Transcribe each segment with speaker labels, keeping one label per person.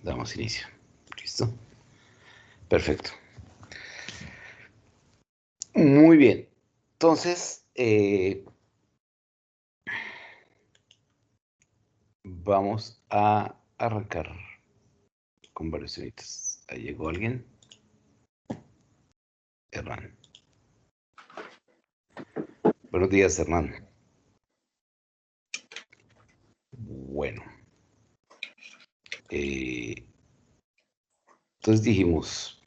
Speaker 1: damos inicio. ¿Listo? Perfecto. Muy bien. Entonces, vamos a arrancar con varios temitas. Ahí llegó alguien. Hernán. Buenos días, Hernán. Bueno. Entonces dijimos,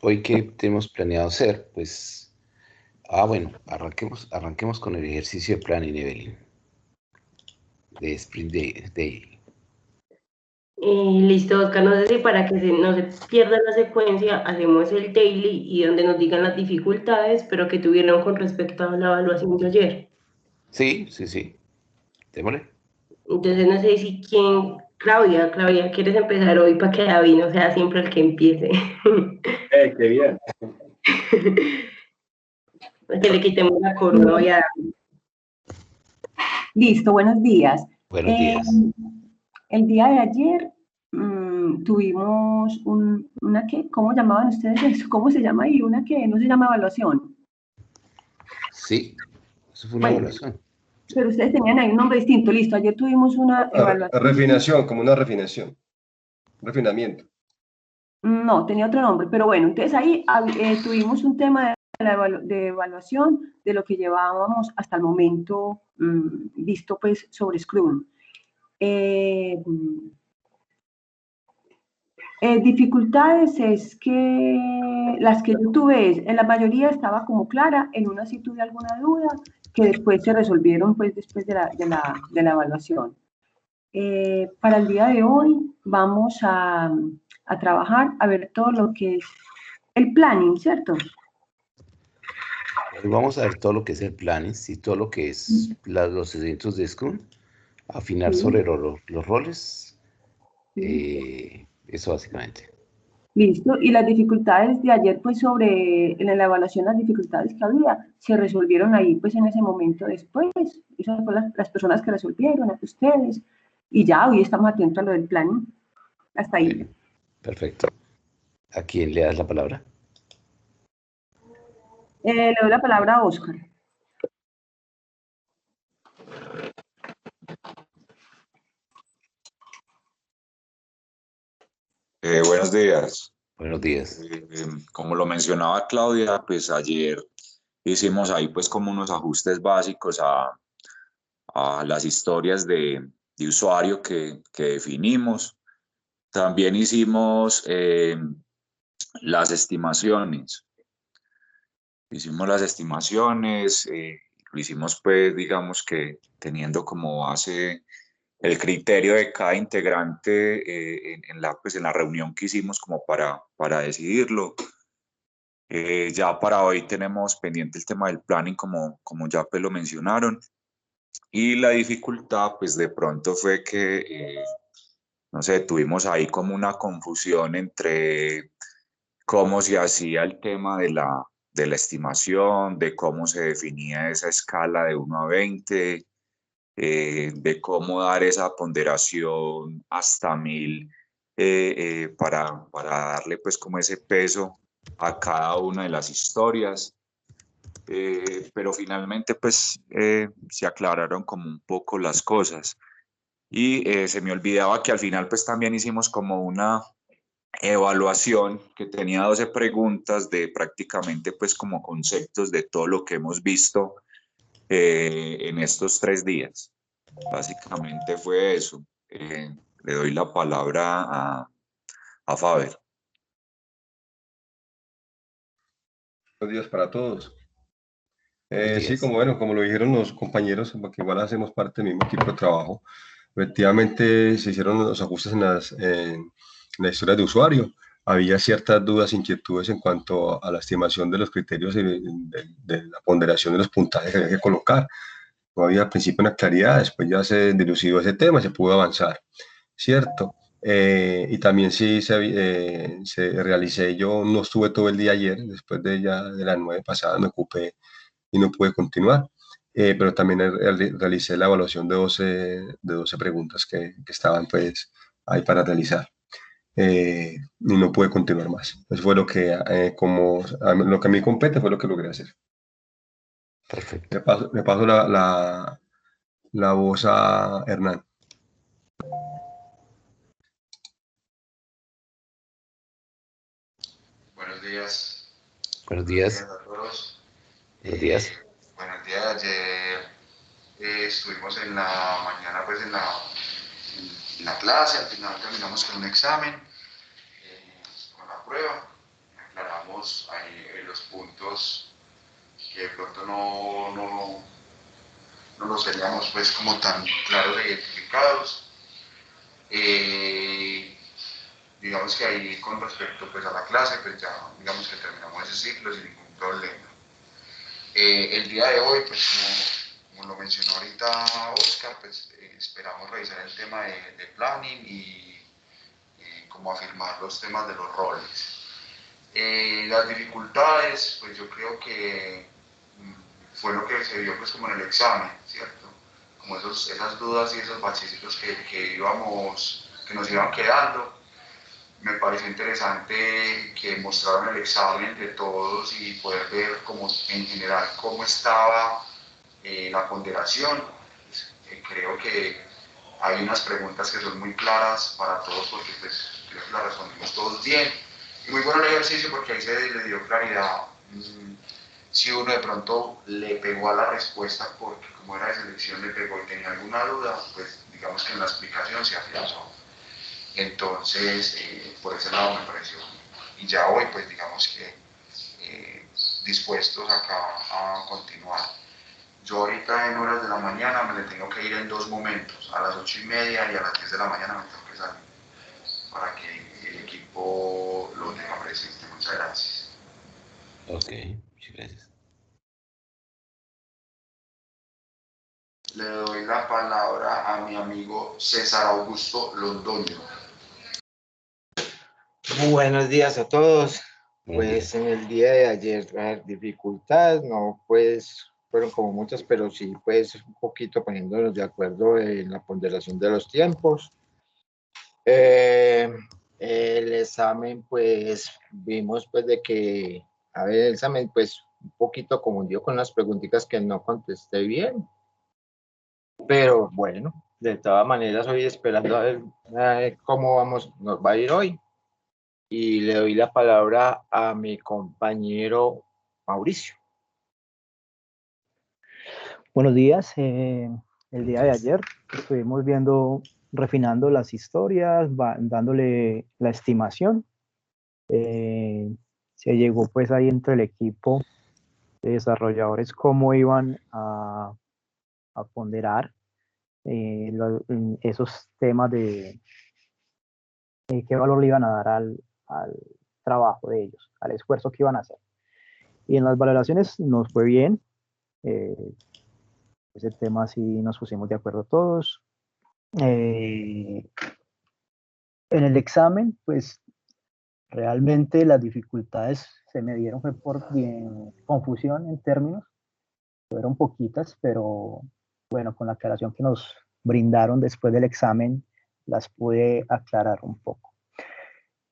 Speaker 1: hoy qué tenemos planeado hacer, pues, bueno, arranquemos con el ejercicio de planning, Evelyn, de Sprint Day.
Speaker 2: Listo, Oscar, no sé si para que no se pierda la secuencia, hacemos el daily y donde nos digan las dificultades, pero que tuvieron con respecto a la evaluación de ayer.
Speaker 1: Sí. Démosle.
Speaker 2: Entonces, no sé si Claudia, ¿quieres empezar hoy para que David no sea siempre el que empiece?
Speaker 3: ¡Qué bien!
Speaker 2: Que le quitemos la corona hoy a David.
Speaker 4: Listo, buenos días.
Speaker 1: Buenos días.
Speaker 4: El día de ayer tuvimos una que, ¿cómo llamaban ustedes eso? ¿Cómo se llama ahí? Una que no se llama evaluación.
Speaker 1: Sí, eso fue una evaluación.
Speaker 4: Pero ustedes tenían ahí un nombre distinto. Listo, ayer tuvimos una evaluación.
Speaker 3: Refinación, como una refinación. Refinamiento.
Speaker 4: No, tenía otro nombre, pero bueno, entonces ahí tuvimos un tema de evaluación de lo que llevábamos hasta el momento visto pues sobre Scrum. Dificultades es que las que yo tuve, en la mayoría estaba como clara, en una sí tuve alguna duda, que después se resolvieron pues después de la evaluación. Para el día de hoy vamos a trabajar, a ver todo lo que es el planning, ¿cierto?
Speaker 1: Hoy vamos a ver todo lo que es el planning y todo lo que es los eventos de Scrum, afinar sobre los roles, eso básicamente.
Speaker 4: Listo, y las dificultades de ayer, pues en la evaluación, las dificultades que había, se resolvieron ahí, pues en ese momento después, esas fueron las personas que resolvieron, ustedes, y ya, hoy estamos atentos a lo del planning, hasta ahí.
Speaker 1: Bueno, perfecto. ¿A quién le das la palabra?
Speaker 4: Le doy la palabra a Oscar.
Speaker 5: Buenos días.
Speaker 1: Buenos días.
Speaker 5: Como lo mencionaba Claudia, pues ayer hicimos ahí pues como unos ajustes básicos a las historias de usuario que definimos. También hicimos las estimaciones. Hicimos las estimaciones, lo hicimos pues digamos que teniendo como base el criterio de cada integrante en la reunión que hicimos como para decidirlo. Ya para hoy tenemos pendiente el tema del planning, como ya pues lo mencionaron. Y la dificultad, pues de pronto fue que, no sé, tuvimos ahí como una confusión entre cómo se hacía el tema de la estimación, de cómo se definía esa escala de 1 a 20, de cómo dar esa ponderación hasta 1000 para darle pues como ese peso a cada una de las historias. Pero finalmente pues se aclararon como un poco las cosas y se me olvidaba que al final pues también hicimos como una evaluación que tenía 12 preguntas de prácticamente pues como conceptos de todo lo que hemos visto en estos 3 días. Básicamente fue eso. Le doy la palabra a Faber.
Speaker 3: Buenos días para todos.
Speaker 1: Buenos
Speaker 3: Sí,
Speaker 1: días.
Speaker 3: como lo dijeron los compañeros, porque igual hacemos parte del mismo equipo de trabajo, efectivamente se hicieron los ajustes en la historia de usuario. Había ciertas dudas, inquietudes en cuanto a la estimación de los criterios y de la ponderación de los puntajes que había que colocar. No había al principio una claridad, después ya se dilucidó ese tema, se pudo avanzar, ¿cierto? Y también sí se realicé, yo no estuve todo el día ayer, después de las 9 pasadas me ocupé y no pude continuar, pero también realicé la evaluación de 12 preguntas que estaban pues ahí para realizar. y no pude continuar más. Eso fue lo que, lo que a mí compete, fue lo que logré hacer.
Speaker 1: Perfecto.
Speaker 3: Le paso la voz a Hernán.
Speaker 6: Buenos días.
Speaker 1: Buenos días.
Speaker 6: A todos.
Speaker 1: Buenos días.
Speaker 6: Bueno, el día de ayer estuvimos en la mañana pues en la clase, al final terminamos con un examen, con la prueba, aclaramos ahí los puntos que de pronto no los teníamos pues como tan claros e identificados. Digamos que ahí con respecto pues a la clase, pues ya digamos que terminamos ese ciclo sin ningún problema. El día de hoy, pues como lo mencionó ahorita Oscar, pues esperamos revisar el tema de planning y como afirmar los temas de los roles. Las dificultades, pues yo creo que fue lo que se vio pues como en el examen, ¿cierto? Como esas dudas y esos bachecitos que nos iban quedando. Me pareció interesante que mostraron el examen de todos y poder ver como en general cómo estaba la ponderación. Creo que hay unas preguntas que son muy claras para todos porque pues, creo que las respondimos todos bien. Y muy bueno el ejercicio porque ahí se le dio claridad si uno de pronto le pegó a la respuesta porque como era de selección le pegó y tenía alguna duda, pues digamos que en la explicación se afianzó. Entonces, por ese lado me pareció. Y ya hoy, pues digamos que dispuestos acá a continuar. Yo ahorita en horas de la mañana me le tengo que ir en 2 momentos, a las 8:30 y a las 10 de la mañana me tengo que salir, para que el equipo lo tenga presente. Muchas gracias.
Speaker 1: Ok, muchas gracias.
Speaker 6: Le doy la palabra a mi amigo César Augusto Londoño.
Speaker 7: Buenos días a todos.
Speaker 1: Buenos
Speaker 7: Pues
Speaker 1: días.
Speaker 7: en el día de ayer las dificultades no pues fueron como muchas, pero sí pues un poquito poniéndonos de acuerdo en la ponderación de los tiempos. El examen pues vimos pues de que, a ver, el examen pues un poquito confundido con las preguntitas que no contesté bien, pero bueno, de todas maneras hoy esperando a ver cómo nos va a ir hoy. Y le doy la palabra a mi compañero Mauricio.
Speaker 8: Buenos días. El día de ayer estuvimos refinando las historias, dándole la estimación. Se llegó pues ahí entre el equipo de desarrolladores cómo iban a ponderar esos temas de qué valor le iban a dar al trabajo de ellos, al esfuerzo que iban a hacer. Y en las valoraciones nos fue bien. Ese tema sí nos pusimos de acuerdo todos. En el examen, pues realmente las dificultades se me dieron fue por confusión en términos, fueron poquitas, pero bueno, con la aclaración que nos brindaron después del examen, las pude aclarar un poco.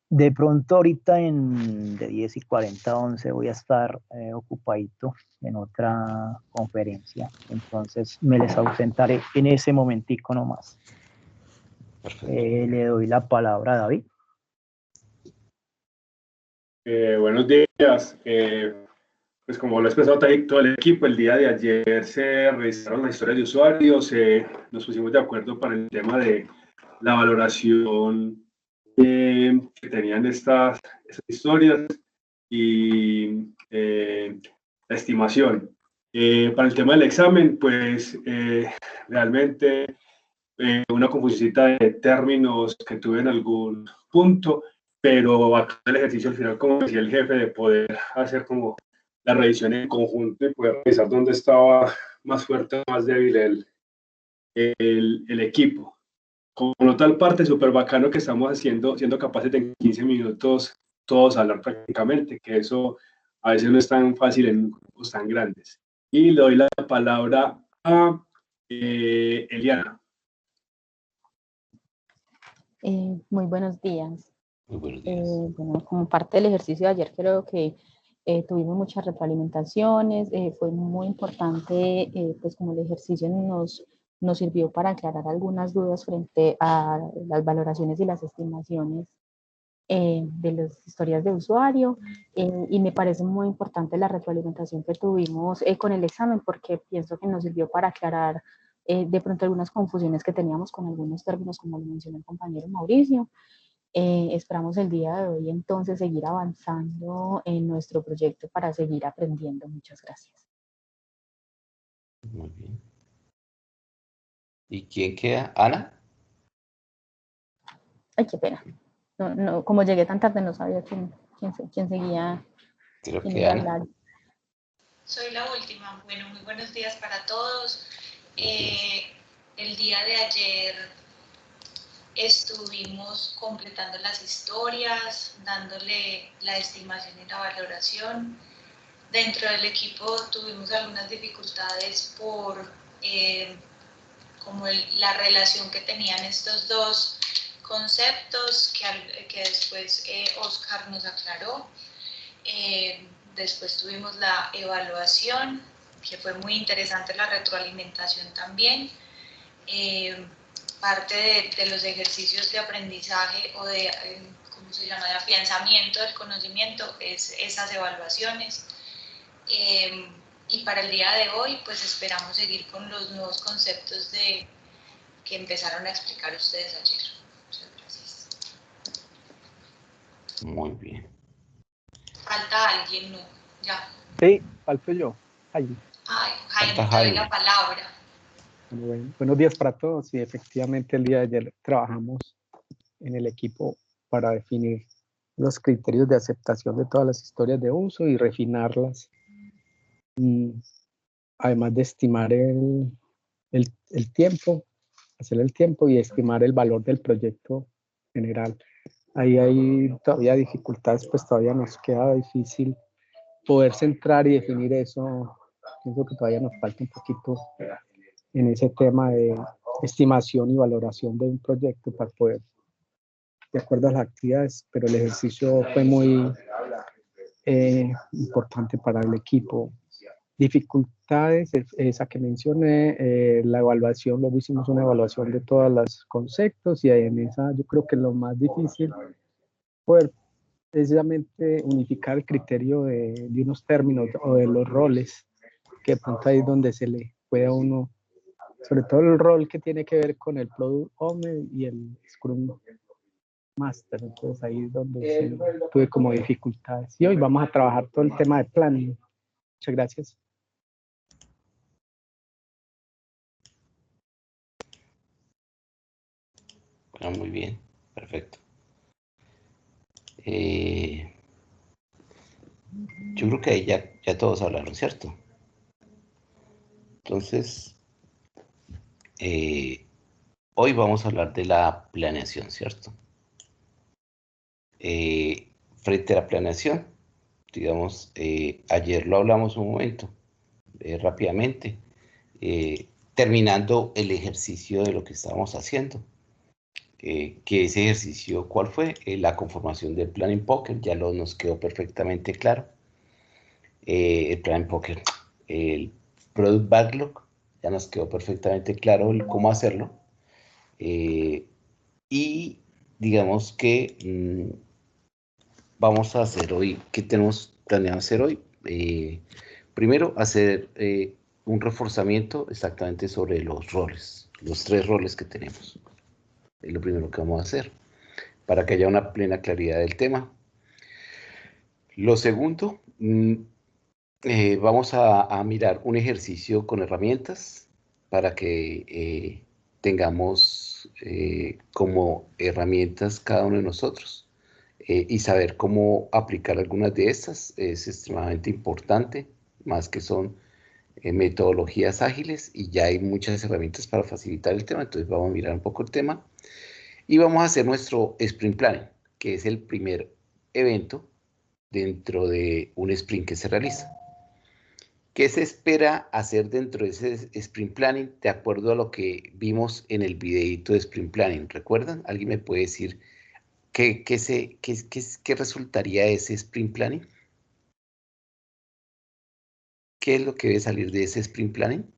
Speaker 8: De pronto ahorita de 10:40 a 11 voy a estar ocupadito en otra conferencia, entonces me les ausentaré en ese momentico nomás. Le doy la palabra a David.
Speaker 9: Buenos días. Pues como lo ha expresado todo el equipo, el día de ayer se revisaron las historias de usuarios, nos pusimos de acuerdo para el tema de la valoración que tenían estas historias y la estimación. Para el tema del examen, pues realmente una confusión de términos que tuve en algún punto, pero acá el ejercicio al final, como decía el jefe, de poder hacer como la revisión en conjunto y poder revisar dónde estaba más fuerte o más débil el equipo. Como tal parte, súper bacano que estamos siendo capaces de en 15 minutos todos hablar prácticamente, que eso a veces no es tan fácil en grupos tan grandes. Y le doy la palabra a Eliana.
Speaker 10: Muy buenos días.
Speaker 1: Muy buenos días.
Speaker 10: Bueno, como parte del ejercicio de ayer creo que tuvimos muchas retroalimentaciones, fue muy importante, pues como el ejercicio nos sirvió para aclarar algunas dudas frente a las valoraciones y las estimaciones de las historias de usuario, y me parece muy importante la retroalimentación que tuvimos con el examen, porque pienso que nos sirvió para aclarar de pronto algunas confusiones que teníamos con algunos términos, como lo mencionó el compañero Mauricio. Esperamos el día de hoy entonces seguir avanzando en nuestro proyecto para seguir aprendiendo. Muchas gracias.
Speaker 1: Muy bien. ¿Y quién queda? ¿Ana?
Speaker 10: Ay, qué pena. No, como llegué tan tarde no sabía quién seguía.
Speaker 1: Creo
Speaker 10: quién
Speaker 1: que
Speaker 10: iba a
Speaker 1: Ana.
Speaker 10: hablar.
Speaker 11: Soy la última. Bueno, muy buenos días para todos. El día de ayer estuvimos completando las historias, dándole la estimación y la valoración. Dentro del equipo tuvimos algunas dificultades por como la relación que tenían estos dos conceptos que después Oscar nos aclaró. Después tuvimos la evaluación, que fue muy interesante la retroalimentación también. Parte de los ejercicios de aprendizaje o de, ¿cómo se llama?, de afianzamiento del conocimiento es esas evaluaciones. Y para el día de hoy, pues esperamos seguir con los nuevos conceptos que empezaron a explicar ustedes ayer. Muchas gracias.
Speaker 1: Muy bien.
Speaker 11: Falta alguien, ¿no? Ya.
Speaker 8: Sí, falto yo.
Speaker 11: Ay, Jaime, te doy la palabra.
Speaker 8: Bueno, buenos días para todos. Y efectivamente el día de ayer trabajamos en el equipo para definir los criterios de aceptación de todas las historias de uso y refinarlas. Además de estimar el tiempo, hacer el tiempo y estimar el valor del proyecto general. Ahí hay todavía dificultades, pues todavía nos queda difícil poder centrar y definir eso. Pienso que todavía nos falta un poquito en ese tema de estimación y valoración de un proyecto para poder, de acuerdo a las actividades, pero el ejercicio fue muy importante para el equipo. Dificultades, esa que mencioné, la evaluación, luego hicimos una evaluación de todos los conceptos y en esa yo creo que lo más difícil poder precisamente unificar el criterio de unos términos o de los roles, que de pronto ahí es donde se le puede a uno, sobre todo el rol que tiene que ver con el Product Owner y el Scrum Master, entonces ahí es donde tuve como dificultades. Y hoy vamos a trabajar todo el tema de planning. Muchas gracias.
Speaker 1: Bueno, muy bien, perfecto. Yo creo que ahí ya todos hablaron, ¿cierto? Entonces, hoy vamos a hablar de la planeación, ¿cierto? Frente a la planeación, digamos, ayer lo hablamos un momento, rápidamente, terminando el ejercicio de lo que estábamos haciendo. Que ese ejercicio, ¿cuál fue? La conformación del Planning Pocket, ya nos quedó perfectamente claro. El Planning Pocket, el Product Backlog, ya nos quedó perfectamente claro cómo hacerlo. Y digamos que vamos a hacer hoy, ¿qué tenemos planeado hacer hoy? Primero, hacer un reforzamiento exactamente sobre los roles, los 3 roles que tenemos. Es lo primero que vamos a hacer, para que haya una plena claridad del tema. Lo segundo, vamos a mirar un ejercicio con herramientas para que tengamos como herramientas cada uno de nosotros y saber cómo aplicar algunas de estas es extremadamente importante, más que son metodologías ágiles y ya hay muchas herramientas para facilitar el tema, entonces vamos a mirar un poco el tema. Y vamos a hacer nuestro sprint planning, que es el primer evento dentro de un sprint que se realiza. ¿Qué se espera hacer dentro de ese sprint planning de acuerdo a lo que vimos en el videito de sprint planning? ¿Recuerdan? ¿Alguien me puede decir ¿Qué resultaría ese sprint planning? ¿Qué es lo que debe salir de ese sprint planning?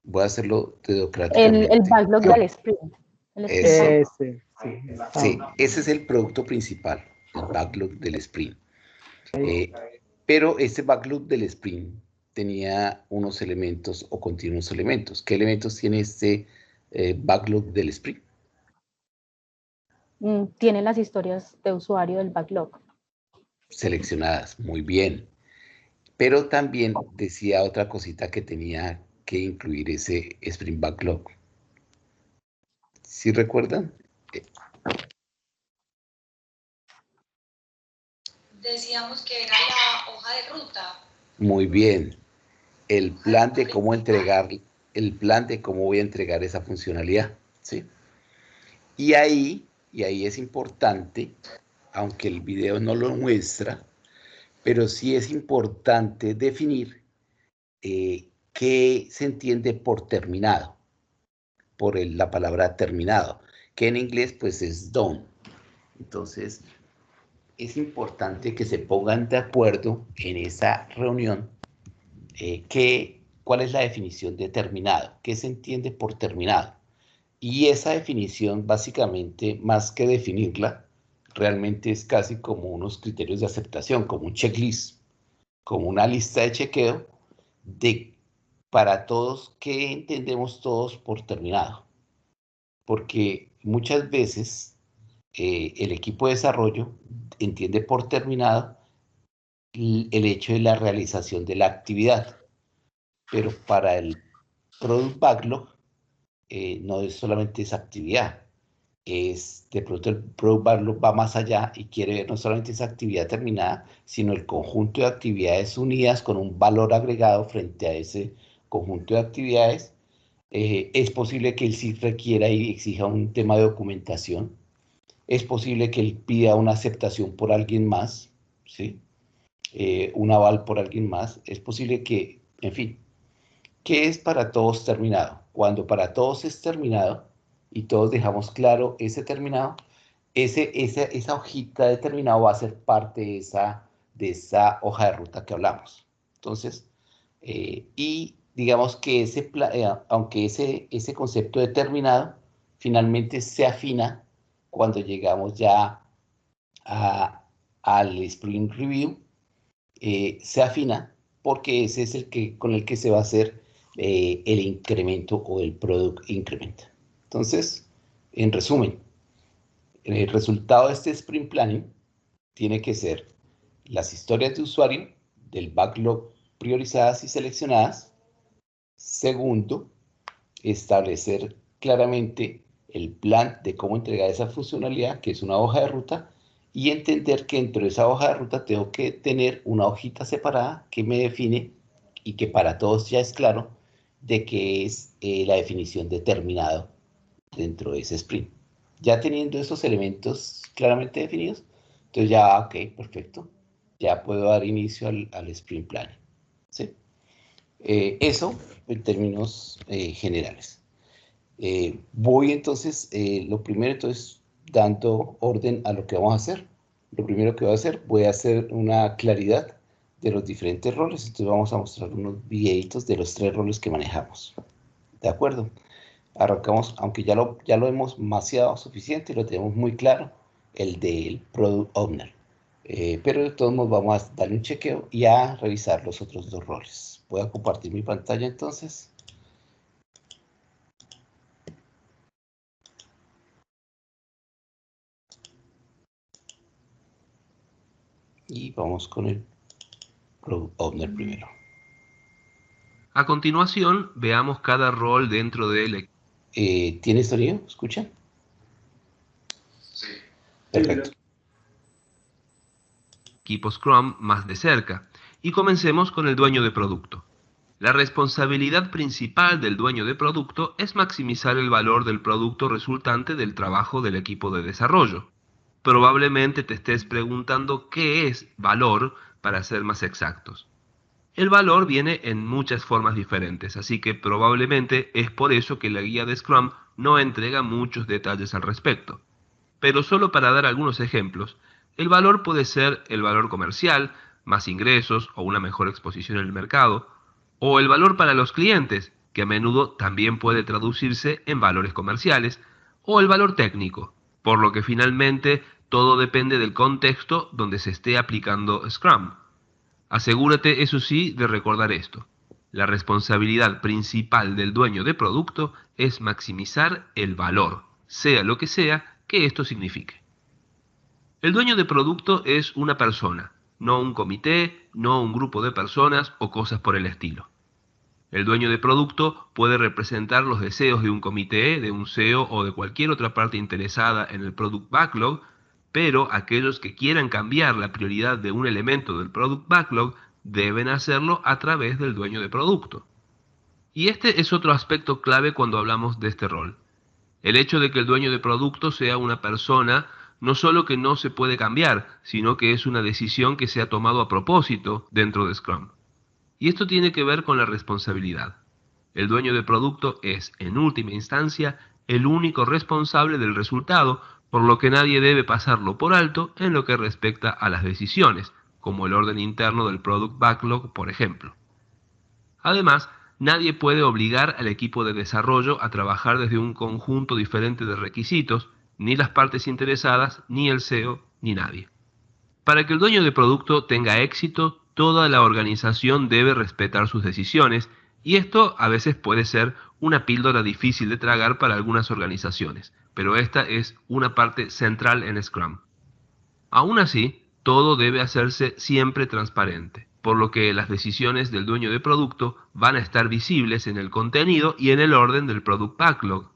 Speaker 1: Voy a hacerlo dedocráticamente.
Speaker 10: El backlog del sprint.
Speaker 1: Eso.
Speaker 8: Sí.
Speaker 1: Sí, ese es el producto principal, el backlog del sprint. Pero ese backlog del sprint tenía unos elementos o contiene unos elementos. ¿Qué elementos tiene este backlog del sprint?
Speaker 10: Tiene las historias de usuario del backlog.
Speaker 1: Seleccionadas, muy bien. Pero también decía otra cosita que tenía que incluir ese sprint backlog. ¿Sí recuerdan?
Speaker 11: Decíamos que era la hoja de ruta.
Speaker 1: Muy bien. El plan de cómo entregar, el plan de cómo voy a entregar esa funcionalidad, ¿sí? Y ahí es importante, aunque el video no lo muestra, pero sí es importante definir qué se entiende por terminado, por la palabra terminado, que en inglés pues es done. Entonces, es importante que se pongan de acuerdo en esa reunión cuál es la definición de terminado, qué se entiende por terminado. Y esa definición, básicamente, más que definirla, realmente es casi como unos criterios de aceptación, como un checklist, como una lista de chequeo de para todos qué entendemos todos por terminado. Porque muchas veces el equipo de desarrollo entiende por terminado el hecho de la realización de la actividad, pero para el Product Backlog no es solamente esa actividad, de pronto el Product Backlog va más allá y quiere ver no solamente esa actividad terminada, sino el conjunto de actividades unidas con un valor agregado frente a ese conjunto de actividades. Es posible que él sí requiera y exija un tema de documentación. Es posible que él pida una aceptación por alguien más, ¿sí? Un aval por alguien más. Es posible que, en fin, ¿qué es para todos terminado? Cuando para todos es terminado y todos dejamos claro ese terminado, esa hojita de terminado va a ser parte de esa hoja de ruta que hablamos. Entonces, y digamos que aunque ese concepto de terminado finalmente se afina cuando llegamos ya al Sprint Review, se afina porque ese es con el que se va a hacer el incremento o el Product Increment. Entonces, en resumen, el resultado de este Sprint Planning tiene que ser las historias de usuario del backlog priorizadas y seleccionadas. Segundo, establecer claramente el plan de cómo entregar esa funcionalidad, que es una hoja de ruta, y entender que dentro de esa hoja de ruta tengo que tener una hojita separada que me define y que para todos ya es claro de qué es la definición de terminado dentro de ese sprint. Ya teniendo esos elementos claramente definidos, entonces ya, ok, perfecto, ya puedo dar inicio al sprint planning, ¿sí? Eso en términos generales. Voy entonces, lo primero entonces, dando orden a lo que vamos a hacer. Lo primero que voy a hacer, voy a hacer una claridad de los diferentes roles. Entonces vamos a mostrar unos videitos de los 3 roles que manejamos. ¿De acuerdo? Arrancamos, aunque ya lo hemos maciado suficiente, lo tenemos muy claro, el del Product Owner. Pero de todos modos vamos a darle un chequeo y a revisar los otros 2 roles. Voy a compartir mi pantalla entonces. Y vamos con el Product Owner primero.
Speaker 12: A continuación, veamos cada rol dentro del...
Speaker 1: ¿Tiene sonido? ¿Escuchan?
Speaker 6: Sí.
Speaker 1: Perfecto.
Speaker 12: equipo Scrum más de cerca. Y comencemos con el dueño de producto. La responsabilidad principal del dueño de producto es maximizar el valor del producto resultante del trabajo del equipo de desarrollo. Probablemente te estés preguntando qué es valor para ser más exactos. El valor viene en muchas formas diferentes, así que probablemente es por eso que la guía de Scrum no entrega muchos detalles al respecto. Pero solo para dar algunos ejemplos, el valor puede ser el valor comercial, más ingresos o una mejor exposición en el mercado, o el valor para los clientes, que a menudo también puede traducirse en valores comerciales, o el valor técnico, por lo que finalmente todo depende del contexto donde se esté aplicando Scrum. Asegúrate, eso sí, de recordar esto. La responsabilidad principal del dueño de producto es maximizar el valor, sea lo que sea que esto signifique. El dueño de producto es una persona, no un comité, no un grupo de personas o cosas por el estilo. El dueño de producto puede representar los deseos de un comité, de un CEO o de cualquier otra parte interesada en el Product Backlog, pero aquellos que quieran cambiar la prioridad de un elemento del Product Backlog deben hacerlo a través del dueño de producto. Y este es otro aspecto clave cuando hablamos de este rol. El hecho de que el dueño de producto sea una persona no solo que no se puede cambiar, sino que es una decisión que se ha tomado a propósito dentro de Scrum. Y esto tiene que ver con la responsabilidad. El dueño de producto es, en última instancia, el único responsable del resultado, por lo que nadie debe pasarlo por alto en lo que respecta a las decisiones, como el orden interno del Product Backlog, por ejemplo. Además, nadie puede obligar al equipo de desarrollo a trabajar desde un conjunto diferente de requisitos, ni las partes interesadas, ni el CEO, ni nadie. Para que el dueño de producto tenga éxito, toda la organización debe respetar sus decisiones, y esto a veces puede ser una píldora difícil de tragar para algunas organizaciones, pero esta es una parte central en Scrum. Aún así, todo debe hacerse siempre transparente, por lo que las decisiones del dueño de producto van a estar visibles en el contenido y en el orden del Product Backlog.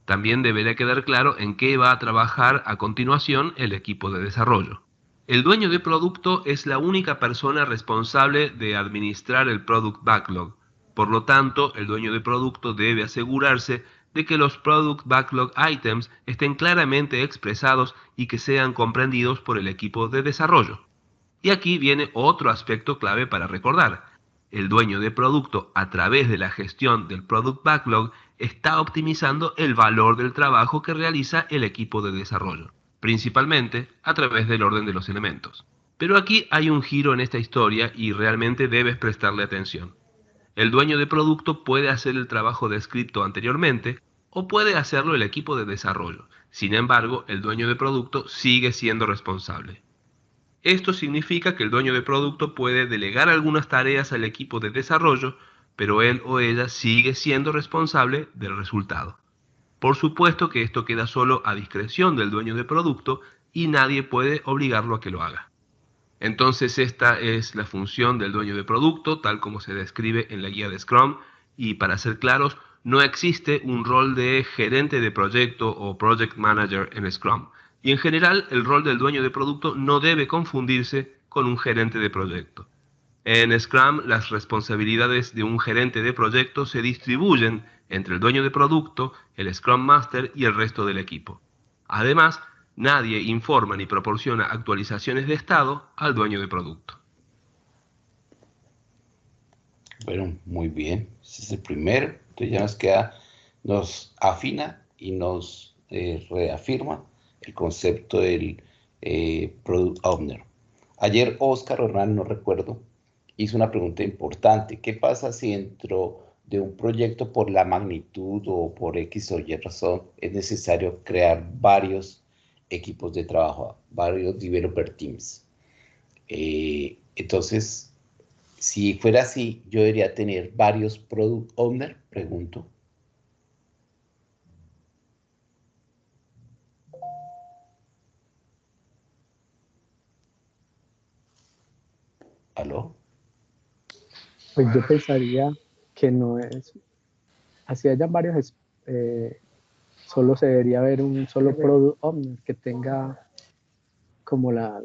Speaker 12: También deberá quedar claro en qué va a trabajar a continuación el equipo de desarrollo. El dueño de producto es la única persona responsable de administrar el Product Backlog. Por lo tanto, el dueño de producto debe asegurarse de que los Product Backlog Items estén claramente expresados y que sean comprendidos por el equipo de desarrollo. Y aquí viene otro aspecto clave para recordar. El dueño de producto, a través de la gestión del Product Backlog, está optimizando el valor del trabajo que realiza el equipo de desarrollo, principalmente a través del orden de los elementos. Pero aquí hay un giro en esta historia y realmente debes prestarle atención. El dueño de producto puede hacer el trabajo descrito anteriormente o puede hacerlo el equipo de desarrollo. Sin embargo, el dueño de producto sigue siendo responsable. Esto significa que el dueño de producto puede delegar algunas tareas al equipo de desarrollo, pero él o ella sigue siendo responsable del resultado. Por supuesto que esto queda solo a discreción del dueño de producto y nadie puede obligarlo a que lo haga. Entonces esta es la función del dueño de producto, tal como se describe en la guía de Scrum, y para ser claros, no existe un rol de gerente de proyecto o project manager en Scrum. Y en general, el rol del dueño de producto no debe confundirse con un gerente de proyecto. En Scrum, las responsabilidades de un gerente de proyecto se distribuyen entre el dueño de producto, el Scrum Master y el resto del equipo. Además, nadie informa ni proporciona actualizaciones de estado al dueño de producto.
Speaker 1: Bueno, muy bien. Ese es el primero. Entonces ya nos afina y nos reafirma el concepto del Product Owner. Ayer Óscar Hernán, no recuerdo, hizo una pregunta importante. ¿Qué pasa si dentro de un proyecto, por la magnitud o por X o Y razón, es necesario crear varios equipos de trabajo, varios developer teams? Entonces, si fuera así, yo debería tener varios product owner, pregunto. ¿Aló?
Speaker 8: Pues yo pensaría que no es, así hayan varios, solo se debería haber un solo product owner que tenga como la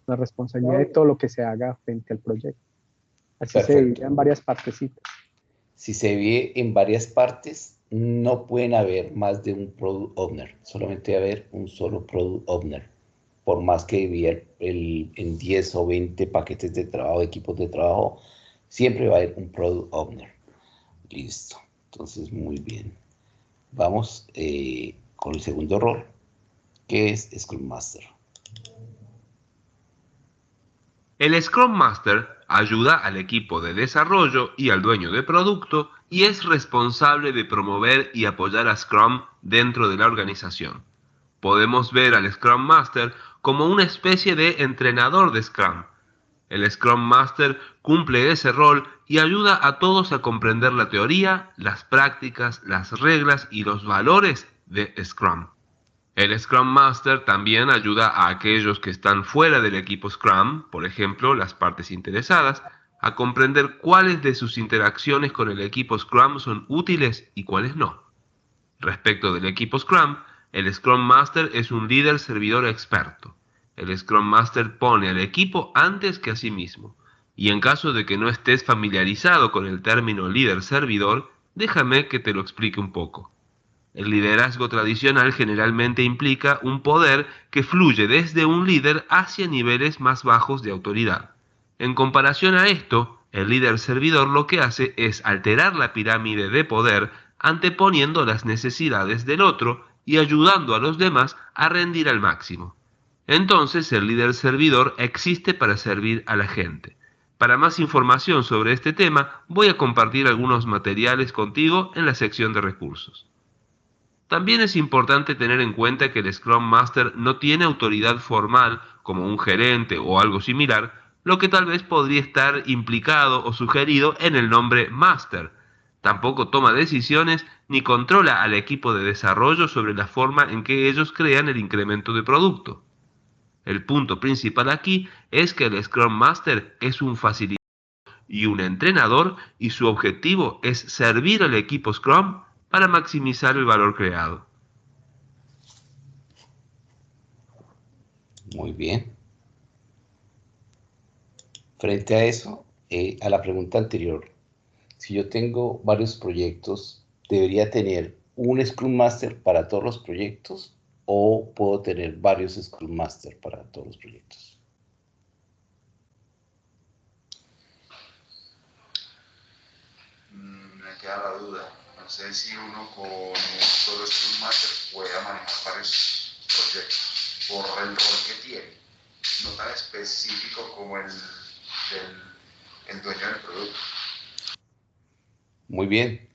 Speaker 8: responsabilidad de todo lo que se haga frente al proyecto. Así
Speaker 1: Perfecto.
Speaker 8: se divide en varias partecitas.
Speaker 1: Si se divide en varias partes, no pueden haber más de un product owner, solamente debe haber un solo product owner. Por más que divida en 10 o 20 paquetes de trabajo, equipos de trabajo, Siempre va a haber un Product Owner. Listo. Entonces, muy bien. Vamos con el segundo rol, que es Scrum Master.
Speaker 12: El Scrum Master ayuda al equipo de desarrollo y al dueño de producto y es responsable de promover y apoyar a Scrum dentro de la organización. Podemos ver al Scrum Master como una especie de entrenador de Scrum. El Scrum Master cumple ese rol y ayuda a todos a comprender la teoría, las prácticas, las reglas y los valores de Scrum. El Scrum Master también ayuda a aquellos que están fuera del equipo Scrum, por ejemplo, las partes interesadas, a comprender cuáles de sus interacciones con el equipo Scrum son útiles y cuáles no. Respecto del equipo Scrum, el Scrum Master es un líder servidor experto. El Scrum Master pone al equipo antes que a sí mismo. Y en caso de que no estés familiarizado con el término líder servidor, déjame que te lo explique un poco. El liderazgo tradicional generalmente implica un poder que fluye desde un líder hacia niveles más bajos de autoridad. En comparación a esto, el líder servidor lo que hace es alterar la pirámide de poder anteponiendo las necesidades del otro y ayudando a los demás a rendir al máximo. Entonces el líder servidor existe para servir a la gente. Para más información sobre este tema, voy a compartir algunos materiales contigo en la sección de recursos. También es importante tener en cuenta que el Scrum Master no tiene autoridad formal como un gerente o algo similar, lo que tal vez podría estar implicado o sugerido en el nombre Master. Tampoco toma decisiones ni controla al equipo de desarrollo sobre la forma en que ellos crean el incremento de producto. El punto principal aquí es que el Scrum Master es un facilitador y un entrenador y su objetivo es servir al equipo Scrum para maximizar el valor creado.
Speaker 1: Muy bien. Frente a eso, a la pregunta anterior, si yo tengo varios proyectos, ¿debería tener un Scrum Master para todos los proyectos o puedo tener varios Scrum Master para todos los proyectos?
Speaker 6: Me queda la duda. No sé si uno con un solo Scrum Master pueda manejar varios proyectos por el rol que tiene, no tan específico como el dueño del producto.
Speaker 1: Muy bien.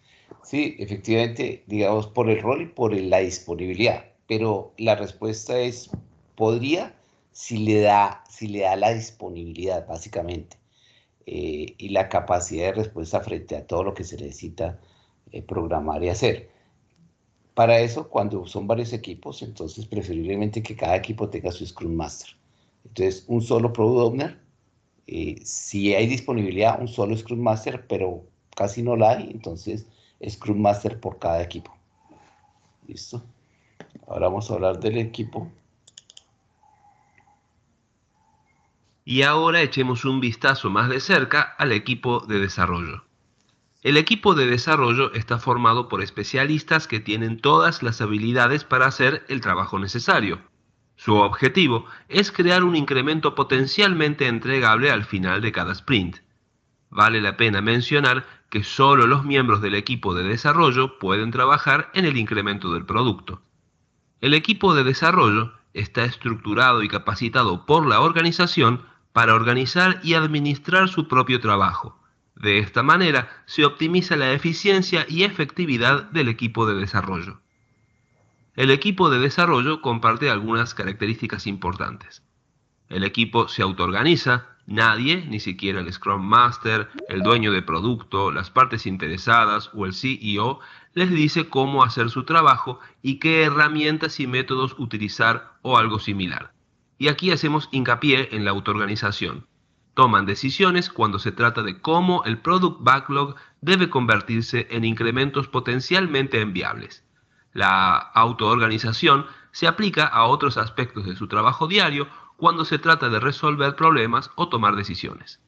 Speaker 1: Sí, efectivamente, digamos, por el rol y por la disponibilidad. Pero la respuesta es, podría si le da la disponibilidad, básicamente, y la capacidad de respuesta frente a todo lo que se necesita programar y hacer. Para eso, cuando son varios equipos, entonces preferiblemente que cada equipo tenga su Scrum Master. Entonces, un solo Product Owner, si hay disponibilidad, un solo Scrum Master, pero casi no la hay, entonces Scrum Master por cada equipo. ¿Listo? Ahora vamos a hablar del equipo.
Speaker 12: Y ahora echemos un vistazo más de cerca al equipo de desarrollo. El equipo de desarrollo está formado por especialistas que tienen todas las habilidades para hacer el trabajo necesario. Su objetivo es crear un incremento potencialmente entregable al final de cada sprint. Vale la pena mencionar que solo los miembros del equipo de desarrollo pueden trabajar en el incremento del producto. El equipo de desarrollo está estructurado y capacitado por la organización para organizar y administrar su propio trabajo. De esta manera se optimiza la eficiencia y efectividad del equipo de desarrollo. El equipo de desarrollo comparte algunas características importantes. El equipo se autoorganiza, nadie, ni siquiera el Scrum Master, el dueño de producto, las partes interesadas o el CEO, les dice cómo hacer su trabajo y qué herramientas y métodos utilizar o algo similar. Y aquí hacemos hincapié en la autoorganización. Toman decisiones cuando se trata de cómo el Product Backlog debe convertirse en incrementos potencialmente enviables. La autoorganización se aplica a otros aspectos de su trabajo diario cuando se trata de resolver problemas o tomar decisiones.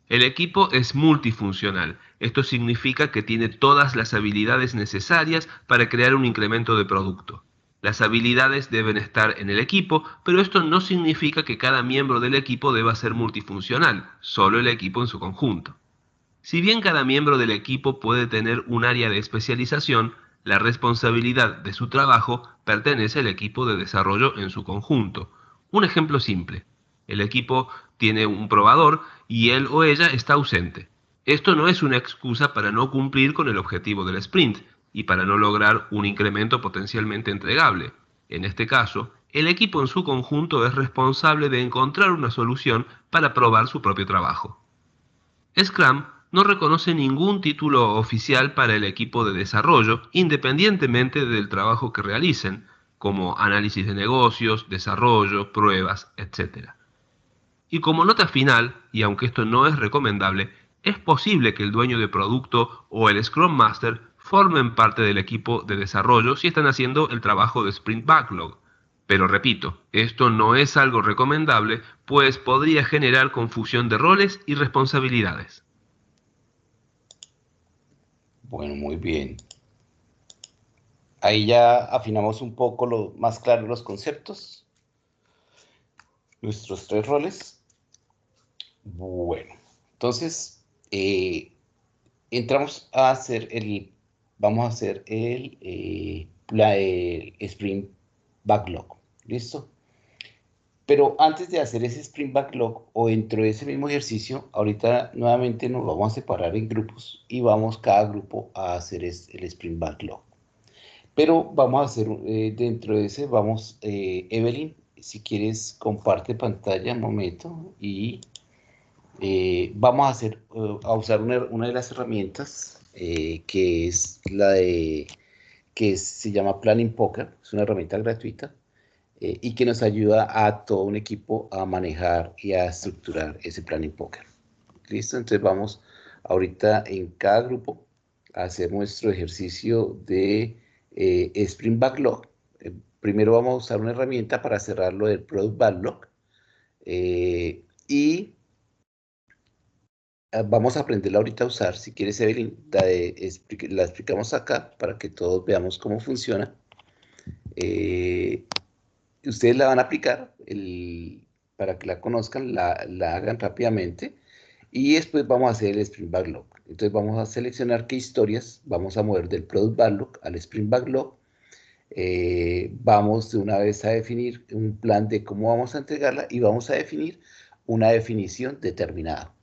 Speaker 12: El equipo es multifuncional. Esto significa que tiene todas las habilidades necesarias para crear un incremento de producto. Las habilidades deben estar en el equipo, pero esto no significa que cada miembro del equipo deba ser multifuncional, solo el equipo en su conjunto. Si bien cada miembro del equipo puede tener un área de especialización, la responsabilidad de su trabajo pertenece al equipo de desarrollo en su conjunto. Un ejemplo simple. El equipo tiene un probador y él o ella está ausente. Esto no es una excusa para no cumplir con el objetivo del sprint y para no lograr un incremento potencialmente entregable. En este caso, el equipo en su conjunto es responsable de encontrar una solución para probar su propio trabajo. Scrum no reconoce ningún título oficial para el equipo de desarrollo, independientemente del trabajo que realicen, como análisis de negocios, desarrollo, pruebas, etc. Y como nota final, y aunque esto no es recomendable, es posible que el dueño de producto o el Scrum Master formen parte del equipo de desarrollo si están haciendo el trabajo de Sprint Backlog. Pero repito, esto no es algo recomendable, pues podría generar confusión de roles y responsabilidades.
Speaker 1: Bueno, muy bien. Ahí ya afinamos un poco más claro los conceptos. Nuestros 3 roles. Bueno, entonces entramos a hacer vamos a hacer el Sprint Backlog. ¿Listo? Pero antes de hacer ese Sprint Backlog o dentro de ese mismo ejercicio, ahorita nuevamente nos vamos a separar en grupos y vamos cada grupo a hacer el Sprint Backlog. Pero vamos a hacer, dentro de ese, Evelyn, si quieres, comparte pantalla un momento y vamos a usar una de las herramientas que es se llama Planning Poker, es una herramienta gratuita y que nos ayuda a todo un equipo a manejar y a estructurar ese Planning Poker. ¿Listo? Entonces vamos ahorita en cada grupo a hacer nuestro ejercicio de Sprint Backlog. Primero vamos a usar una herramienta para cerrarlo del Product Backlog y vamos a aprenderla ahorita a usar. Si quieres, Evelyn, la explicamos acá para que todos veamos cómo funciona. Ustedes la van a aplicar para que la conozcan, la hagan rápidamente y después vamos a hacer el Sprint Backlog. Entonces vamos a seleccionar qué historias vamos a mover del Product Backlog al Sprint Backlog. Vamos de una vez a definir un plan de cómo vamos a entregarla y vamos a definir una definición determinada.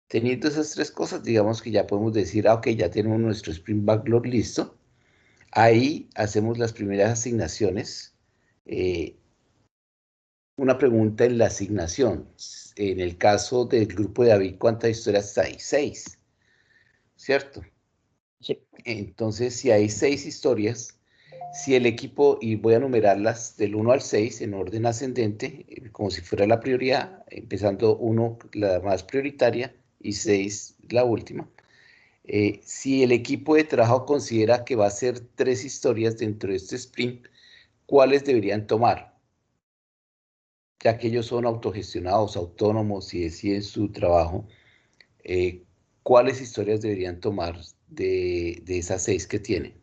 Speaker 1: Teniendo esas 3 cosas, digamos que ya podemos decir, ok, ya tenemos nuestro Sprint Backlog listo. Ahí hacemos las primeras asignaciones. Una pregunta en la asignación. En el caso del grupo de David, ¿cuántas historias hay? 6, ¿cierto?
Speaker 8: Sí.
Speaker 1: Entonces, si hay 6 historias, si el equipo, y voy a numerarlas del 1 al 6 en orden ascendente, como si fuera la prioridad, empezando 1, la más prioritaria, y 6, la última. Si el equipo de trabajo considera que va a ser 3 historias dentro de este sprint, ¿cuáles deberían tomar? Ya que ellos son autogestionados, autónomos y deciden su trabajo, ¿cuáles historias deberían tomar de esas 6 que tienen?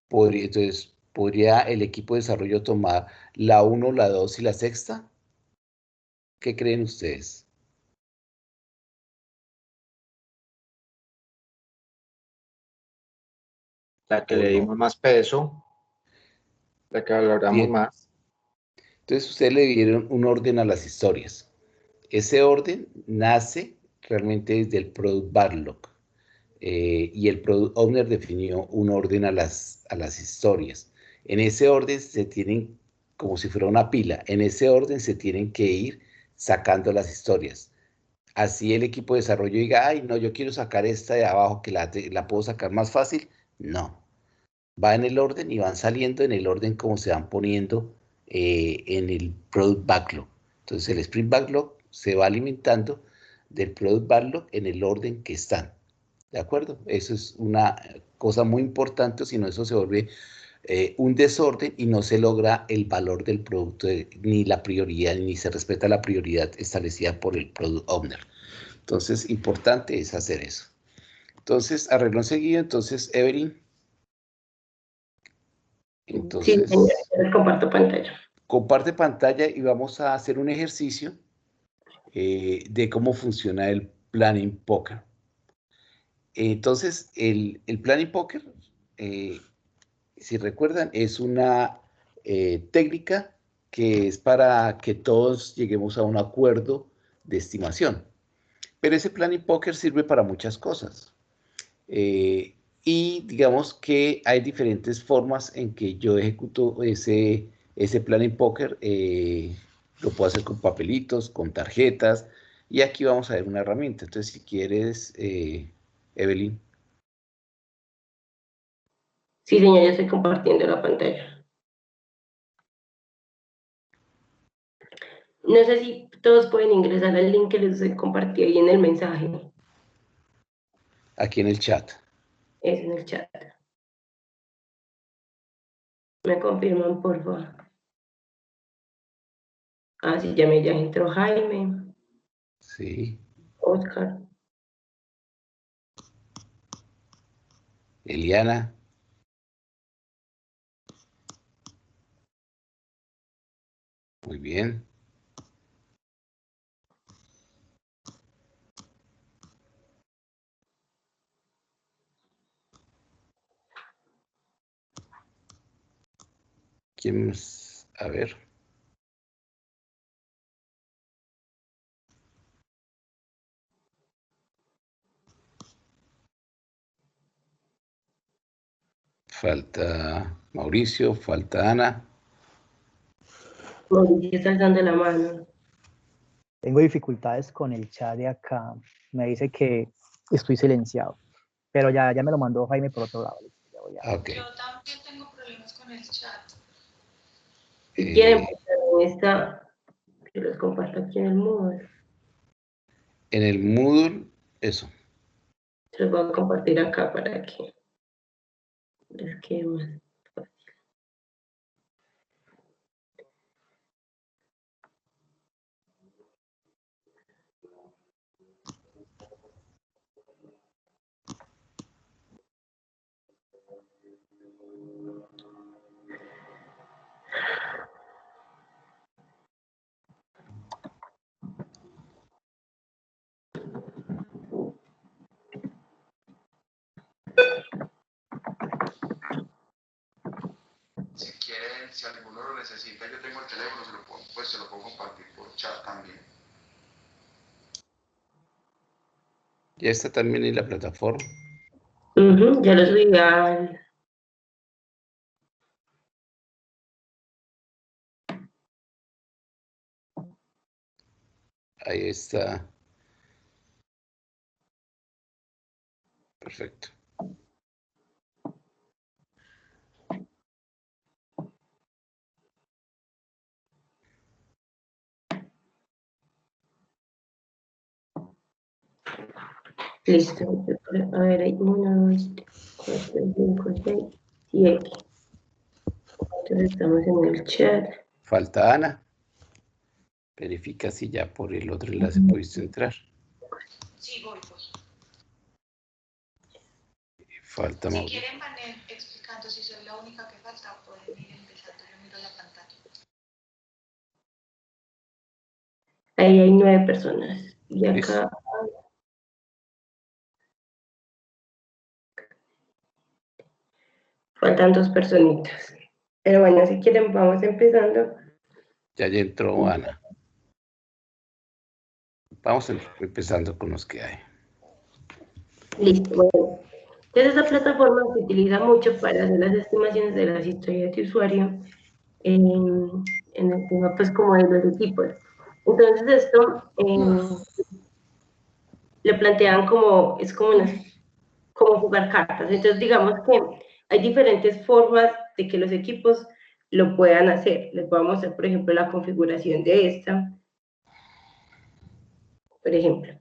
Speaker 1: Entonces, ¿podría el equipo de desarrollo tomar la 1, la 2 y la sexta? ¿Qué creen ustedes?
Speaker 7: La que le dimos más peso, la que valoramos más.
Speaker 1: Entonces, ustedes le dieron un orden a las historias. Ese orden nace realmente desde el Product Backlog. Y el Product Owner definió un orden a las historias. En ese orden se tienen, como si fuera una pila, en ese orden se tienen que ir sacando las historias. Así el equipo de desarrollo diga, ay, no, yo quiero sacar esta de abajo que la puedo sacar más fácil. No. Va en el orden y van saliendo en el orden como se van poniendo en el Product Backlog. Entonces el Sprint Backlog se va alimentando del Product Backlog en el orden que están. ¿De acuerdo? Eso es una cosa muy importante, si no eso se vuelve un desorden y no se logra el valor del producto, ni la prioridad, ni se respeta la prioridad establecida por el Product Owner. Entonces, importante es hacer eso. Entonces, arreglón seguido, entonces, Evelyn. Entonces,
Speaker 2: sí, comparto pantalla.
Speaker 1: Comparte pantalla y vamos a hacer un ejercicio de cómo funciona el Planning Poker. Entonces, el Planning Poker, si recuerdan, es una técnica que es para que todos lleguemos a un acuerdo de estimación. Pero ese Planning Poker sirve para muchas cosas. Y digamos que hay diferentes formas en que yo ejecuto ese Planning Poker. Lo puedo hacer con papelitos, con tarjetas. Y aquí vamos a ver una herramienta. Entonces, si quieres, Evelyn.
Speaker 2: Sí, señor, ya estoy compartiendo la pantalla. No sé si todos pueden ingresar al link que les compartí ahí en el mensaje.
Speaker 1: Aquí en el chat.
Speaker 2: Es en el chat. Me confirman, por favor. Ah, sí, ya entró Jaime.
Speaker 1: Sí.
Speaker 2: Oscar.
Speaker 1: Eliana. Muy bien. ¿Quién más? A ver. Falta Mauricio, falta Ana.
Speaker 2: Mauricio está alzando la mano.
Speaker 8: Tengo dificultades con el chat de acá. Me dice que estoy silenciado. Pero ya me lo mandó Jaime por otro lado. Ya voy a...
Speaker 1: Okay.
Speaker 11: Yo también tengo problemas con el chat.
Speaker 2: Si quieren, pues, esta, que los comparto aquí en el Moodle.
Speaker 1: En el Moodle, eso.
Speaker 2: Se los voy a compartir acá para que les quede más fácil.
Speaker 6: Si quieren, si alguno lo necesita, yo tengo el teléfono, se lo puedo compartir por chat también.
Speaker 1: Ya está también en la plataforma.
Speaker 2: Ya lo subí al...
Speaker 1: Ahí está. Perfecto.
Speaker 2: Listo. A ver, hay 1, 2, 3, 4, 5, 6, 7. Entonces estamos en el chat.
Speaker 1: Falta Ana. Verifica si ya por el otro enlace pudiste entrar.
Speaker 11: Sí, voy.
Speaker 1: Falta
Speaker 11: Si
Speaker 1: Mauricio.
Speaker 11: quieren van explicando, si soy la única que falta, pueden ir empezando, yo miro la pantalla.
Speaker 2: Ahí hay 9 personas. Y acá... Faltan 2 personitas. Pero bueno, si quieren, vamos empezando.
Speaker 1: Ya entró Ana. Vamos empezando con los que hay.
Speaker 2: Listo, bueno. Entonces, esta plataforma se utiliza mucho para hacer las estimaciones de las historias de usuario en el tema, pues, como de los equipos. Entonces, esto lo plantean como, es como, como jugar cartas. Entonces, digamos que hay diferentes formas de que los equipos lo puedan hacer. Les voy a mostrar, por ejemplo, la configuración de esta. Por ejemplo.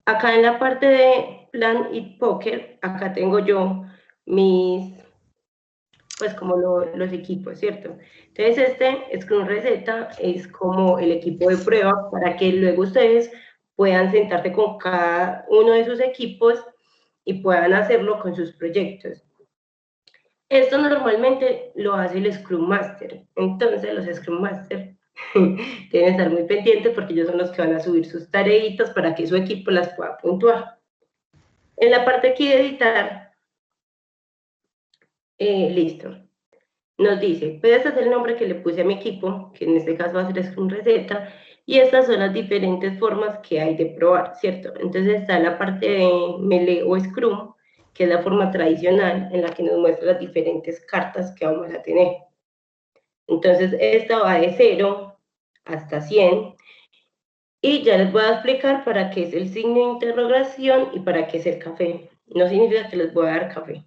Speaker 2: Acá en la parte de Plan y Poker, acá tengo yo mis, pues como los equipos, ¿cierto? Entonces Scrum Receta es como el equipo de prueba para que luego ustedes puedan sentarse con cada uno de sus equipos y puedan hacerlo con sus proyectos. Esto normalmente lo hace el Scrum Master. Entonces los Scrum Master deben estar muy pendientes porque ellos son los que van a subir sus tareitas para que su equipo las pueda puntuar. En la parte aquí de editar, listo. Nos dice, puedes hacer el nombre que le puse a mi equipo, que en este caso va a ser Scrum Receta, y estas son las diferentes formas que hay de probar, ¿cierto? Entonces está la parte de Melee o Scrum, que es la forma tradicional en la que nos muestra las diferentes cartas que vamos a tener. Entonces esta va de 0 hasta 100, y ya les voy a explicar para qué es el signo de interrogación y para qué es el café. No significa que les voy a dar café.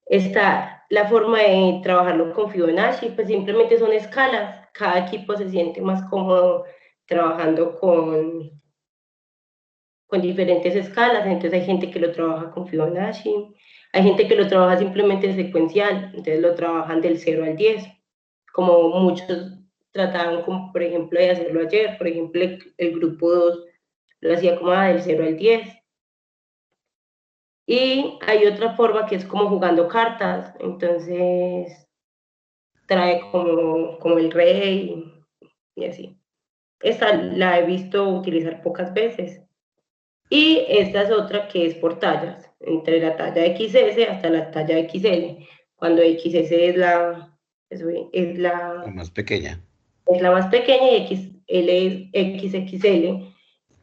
Speaker 2: Está la forma de trabajarlo con Fibonacci, pues simplemente son escalas. Cada equipo se siente más cómodo trabajando con diferentes escalas. Entonces hay gente que lo trabaja con Fibonacci, hay gente que lo trabaja simplemente secuencial, entonces lo trabajan del 0 al 10, como muchos trataban, como por ejemplo, de hacerlo ayer. Por ejemplo, el grupo 2 lo hacía como del 0 al 10. Y hay otra forma que es como jugando cartas, entonces trae como el rey y así. Esta la he visto utilizar pocas veces. Y esta es otra que es por tallas, entre la talla XS hasta la talla XL, cuando XS es la
Speaker 1: más pequeña.
Speaker 2: Es la más pequeña y XL es XXL,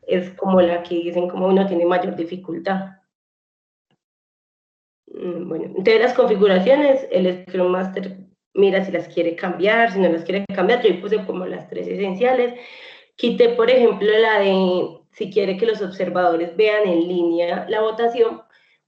Speaker 2: es como la que dicen como uno tiene mayor dificultad. Bueno, entonces las configuraciones, el Scrum Master mira si las quiere cambiar, si no las quiere cambiar. Yo puse como las 3 esenciales. Quité, por ejemplo, la de si quiere que los observadores vean en línea la votación,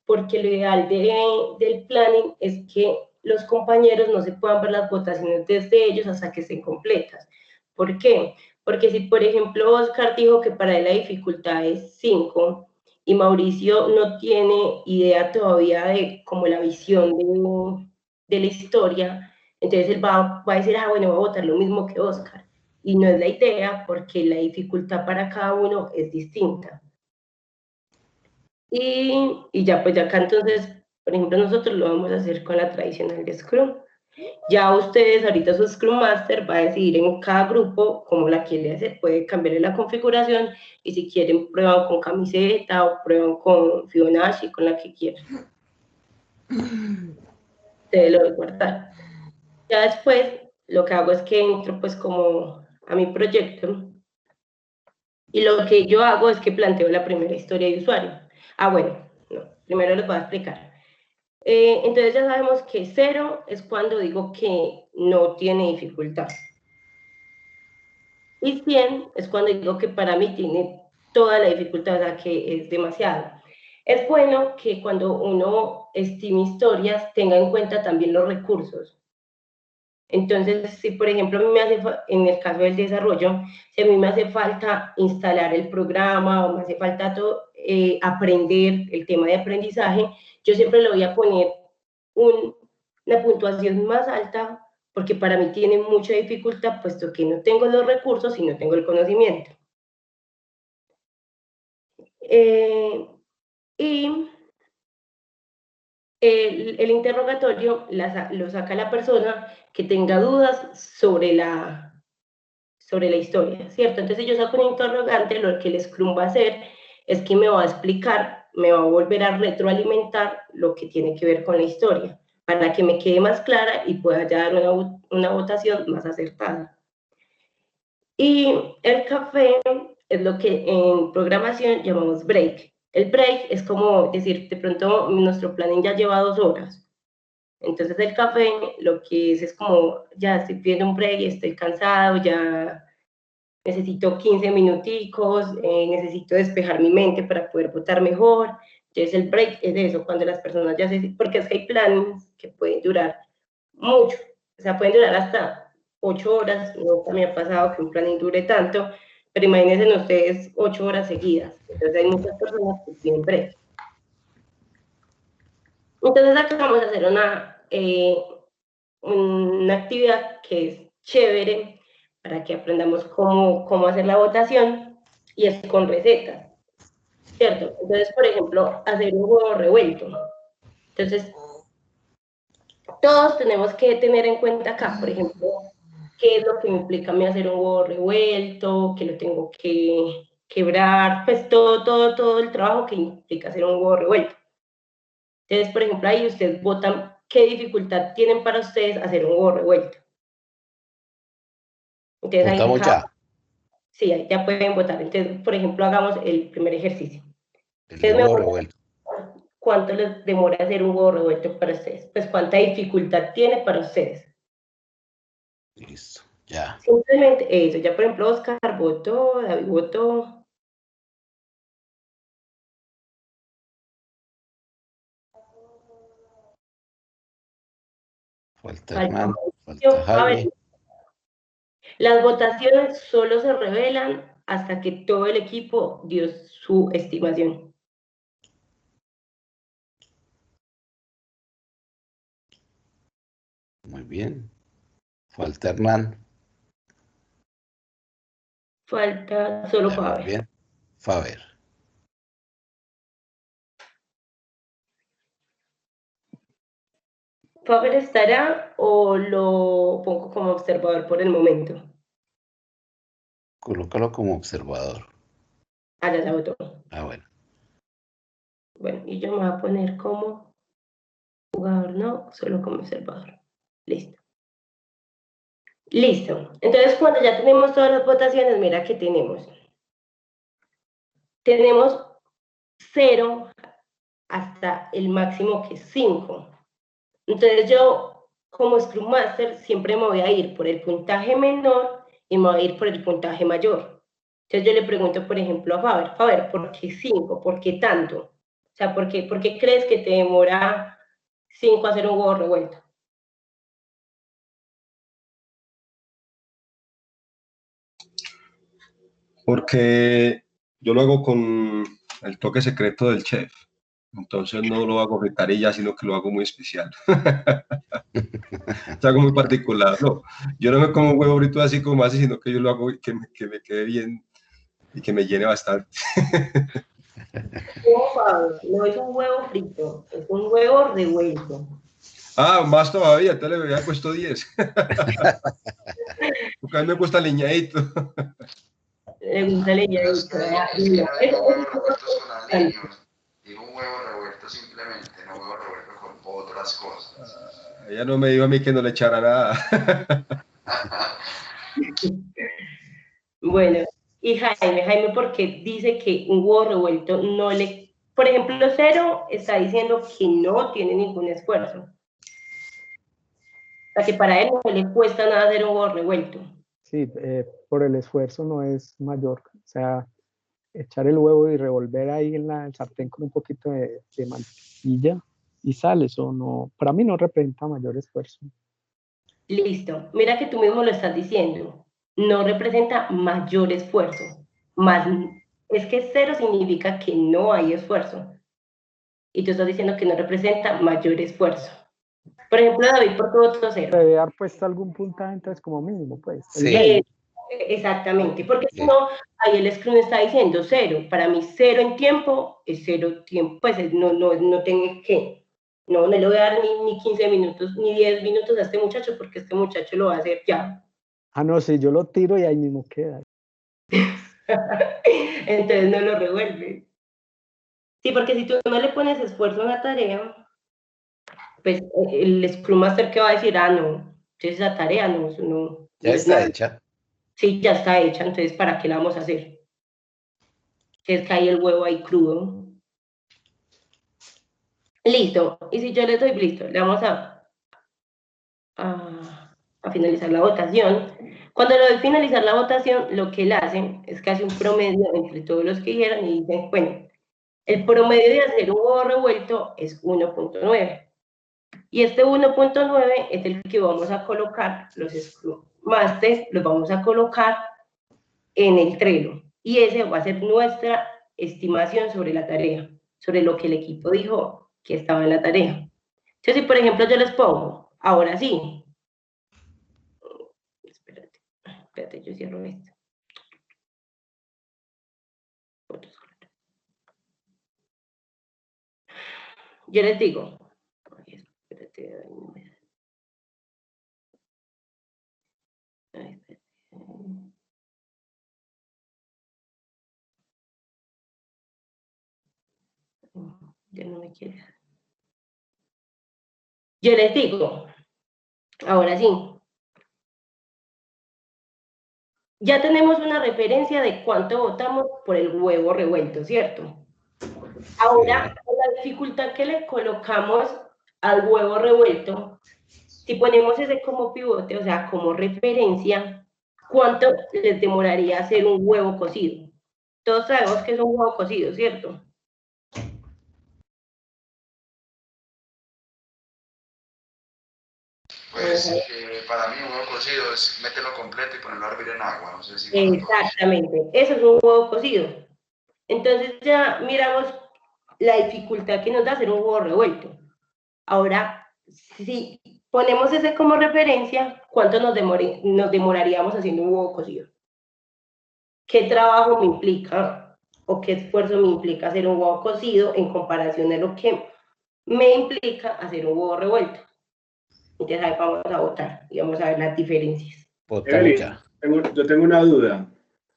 Speaker 2: porque lo ideal del planning es que los compañeros no se puedan ver las votaciones desde ellos hasta que estén completas. ¿Por qué? Porque si, por ejemplo, Oscar dijo que para él la dificultad es 5, y Mauricio no tiene idea todavía de como la visión de la historia, entonces él va a decir, bueno, voy a votar lo mismo que Oscar. Y no es la idea, porque la dificultad para cada uno es distinta. Y ya pues acá entonces, por ejemplo, nosotros lo vamos a hacer con la tradicional de Scrum. Ya ustedes, ahorita su Scrum Master va a decidir en cada grupo cómo la quiere hacer. Puede cambiarle la configuración y si quieren prueban con camiseta o prueban con Fibonacci, con la que quieran. Ustedes lo voy a guardar. Ya después lo que hago es que entro pues como a mi proyecto y lo que yo hago es que planteo la primera historia de usuario. Bueno, no, primero les voy a explicar. Entonces ya sabemos que 0 es cuando digo que no tiene dificultad. Y 100 es cuando digo que para mí tiene toda la dificultad, o sea, que es demasiado. Es bueno que cuando uno estime historias tenga en cuenta también los recursos. Entonces, si por ejemplo a mí me hace, en el caso del desarrollo, si a mí me hace falta instalar el programa o me hace falta aprender el tema de aprendizaje, yo siempre le voy a poner una puntuación más alta, porque para mí tiene mucha dificultad, puesto que no tengo los recursos y no tengo el conocimiento. Y el interrogatorio lo saca la persona que tenga dudas sobre la historia, ¿cierto? Entonces yo saco un interrogante, lo que el Scrum va a hacer es que me va a explicar, me va a volver a retroalimentar lo que tiene que ver con la historia, para que me quede más clara y pueda ya dar una votación más acertada. Y el café es lo que en programación llamamos break. El break es como decir, de pronto nuestro planning ya lleva 2 horas. Entonces el café lo que es como, ya estoy pidiendo un break, estoy cansado, ya necesito 15 minuticos, necesito despejar mi mente para poder votar mejor. Entonces el break es de eso, cuando las personas ya porque es que hay planes que pueden durar mucho, o sea, pueden durar hasta 8 horas, nunca me ha pasado que un planning dure tanto, pero imagínense ustedes 8 horas seguidas, entonces hay muchas personas que tienen break. Entonces acá vamos a hacer una actividad que es chévere para que aprendamos cómo hacer la votación, y es con recetas, ¿cierto? Entonces, por ejemplo, hacer un huevo revuelto. Entonces, todos tenemos que tener en cuenta acá, por ejemplo, qué es lo que me implica a mí hacer un huevo revuelto, que lo tengo que quebrar, pues todo el trabajo que implica hacer un huevo revuelto. Entonces, por ejemplo, ahí ustedes votan qué dificultad tienen para ustedes hacer un huevo revuelto. Entonces ahí
Speaker 1: Votamos ya.
Speaker 2: Sí, ahí ya pueden votar. Entonces, por ejemplo, hagamos el primer ejercicio.
Speaker 1: El
Speaker 2: Ustedes
Speaker 1: de
Speaker 2: me
Speaker 1: huevo
Speaker 2: votan
Speaker 1: revuelto.
Speaker 2: cuánto les demora hacer un huevo revuelto para ustedes. Pues cuánta dificultad tiene para ustedes.
Speaker 1: Listo, ya.
Speaker 2: Simplemente eso. Ya, por ejemplo, Oscar votó, David votó.
Speaker 1: Falta Hernán, falta
Speaker 2: A ver,
Speaker 1: Jaime.
Speaker 2: las votaciones solo se revelan hasta que todo el equipo dio su estimación.
Speaker 1: Muy bien. Falta Hernán.
Speaker 2: Falta solo
Speaker 1: Ya, muy
Speaker 2: Faber.
Speaker 1: bien. Faber.
Speaker 2: ¿Faber estará o lo pongo como observador por el momento?
Speaker 1: Colócalo como observador.
Speaker 2: Ah, ya se votó.
Speaker 1: Ah, bueno.
Speaker 2: Bueno, y yo me voy a poner como jugador, no, solo como observador. Listo. Listo. Entonces, cuando ya tenemos todas las votaciones, mira que tenemos. Tenemos 0 hasta el máximo que es 5. Entonces, yo, como Scrum Master, siempre me voy a ir por el puntaje menor y me voy a ir por el puntaje mayor. Entonces, yo le pregunto, por ejemplo, a Faber, Faber, ¿por qué 5? ¿Por qué tanto? O sea, ¿por qué crees que te demora 5 hacer un huevo revuelto?
Speaker 3: Porque yo lo hago con el toque secreto del chef. Entonces no lo hago fritarilla, sino que lo hago muy especial. Es algo muy particular, ¿no? Yo no me como un huevo frito así como así, sino que yo lo hago que me quede bien y que me llene bastante.
Speaker 2: No es un huevo frito, es un huevo revuelto.
Speaker 3: Ah, más todavía, te le había puesto 10. Porque a mí me gusta leñadito.
Speaker 2: Le gusta leñadito.
Speaker 6: Es que no digo huevos revueltos con aliños, digo un huevo revuelto simplemente, no huevo revuelto con otras cosas.
Speaker 3: Ella no me dijo a mí que no le echara nada.
Speaker 2: Bueno, y Jaime, porque dice que un huevo revuelto no le... Por ejemplo, Cero está diciendo que no tiene ningún esfuerzo. O sea, que para él no le cuesta nada hacer un huevo revuelto.
Speaker 8: Sí, por el esfuerzo no es mayor. O sea, echar el huevo y revolver ahí en el sartén con un poquito de mantequilla y sal, eso no, para mí no representa mayor esfuerzo.
Speaker 2: Listo. Mira que tú mismo lo estás diciendo. No representa mayor esfuerzo. Más, es que 0 significa que no hay esfuerzo. Y tú estás diciendo que no representa mayor esfuerzo. Por ejemplo, David, ¿por qué votó 0?
Speaker 8: Debe dar puesto algún puntaje entonces como mínimo, pues.
Speaker 1: Sí.
Speaker 2: Exactamente, porque si no, ahí el Scrum está diciendo 0. Para mí 0 en tiempo es 0 tiempo, pues no tengo que. No le voy a dar ni 15 minutos, ni 10 minutos a este muchacho, porque este muchacho lo va a hacer ya.
Speaker 8: Ah, no, si yo lo tiro y ahí mismo queda.
Speaker 2: Entonces no lo revuelve. Sí, porque si tú no le pones esfuerzo en la tarea, pues el Scrum Master que va a decir, ah, no, entonces esa tarea no
Speaker 1: Ya
Speaker 2: es
Speaker 1: está
Speaker 2: nada.
Speaker 1: hecha.
Speaker 2: Sí, ya está hecha, entonces ¿para qué la vamos a hacer? Es que hay el huevo ahí crudo. Listo, y si yo le doy listo, le vamos a finalizar la votación. Cuando le doy finalizar la votación, lo que él hace es que hace un promedio entre todos los que dijeron y dicen, bueno, el promedio de hacer un huevo revuelto es 1.9. Y este 1.9 es el que vamos a colocar, los Scrum Masters los vamos a colocar en el Trello. Y ese va a ser nuestra estimación sobre la tarea, sobre lo que el equipo dijo que estaba en la tarea. Entonces, si por ejemplo yo les pongo, ahora sí, espérate, yo cierro esto. Yo les digo, espérate, Ya no me quiere. Yo les digo, ahora sí. Ya tenemos una referencia de cuánto votamos por el huevo revuelto, ¿cierto? Ahora, con la dificultad que le colocamos al huevo revuelto, si ponemos ese como pivote, o sea, como referencia, ¿cuánto les demoraría hacer un huevo cocido? Todos sabemos que es un huevo cocido, ¿cierto?
Speaker 6: Pues para mí un huevo cocido es meterlo completo y ponerlo a hervir en agua, no sé si
Speaker 2: exactamente, eso es un huevo cocido. Entonces ya miramos la dificultad que nos da hacer un huevo revuelto. Ahora, si ponemos ese como referencia, ¿cuánto nos demoraríamos haciendo un huevo cocido? ¿Qué trabajo me implica o qué esfuerzo me implica hacer un huevo cocido en comparación a lo que me implica hacer un huevo revuelto? Entonces ahí vamos a votar y vamos a ver las diferencias.
Speaker 9: Evelyn, yo tengo una duda,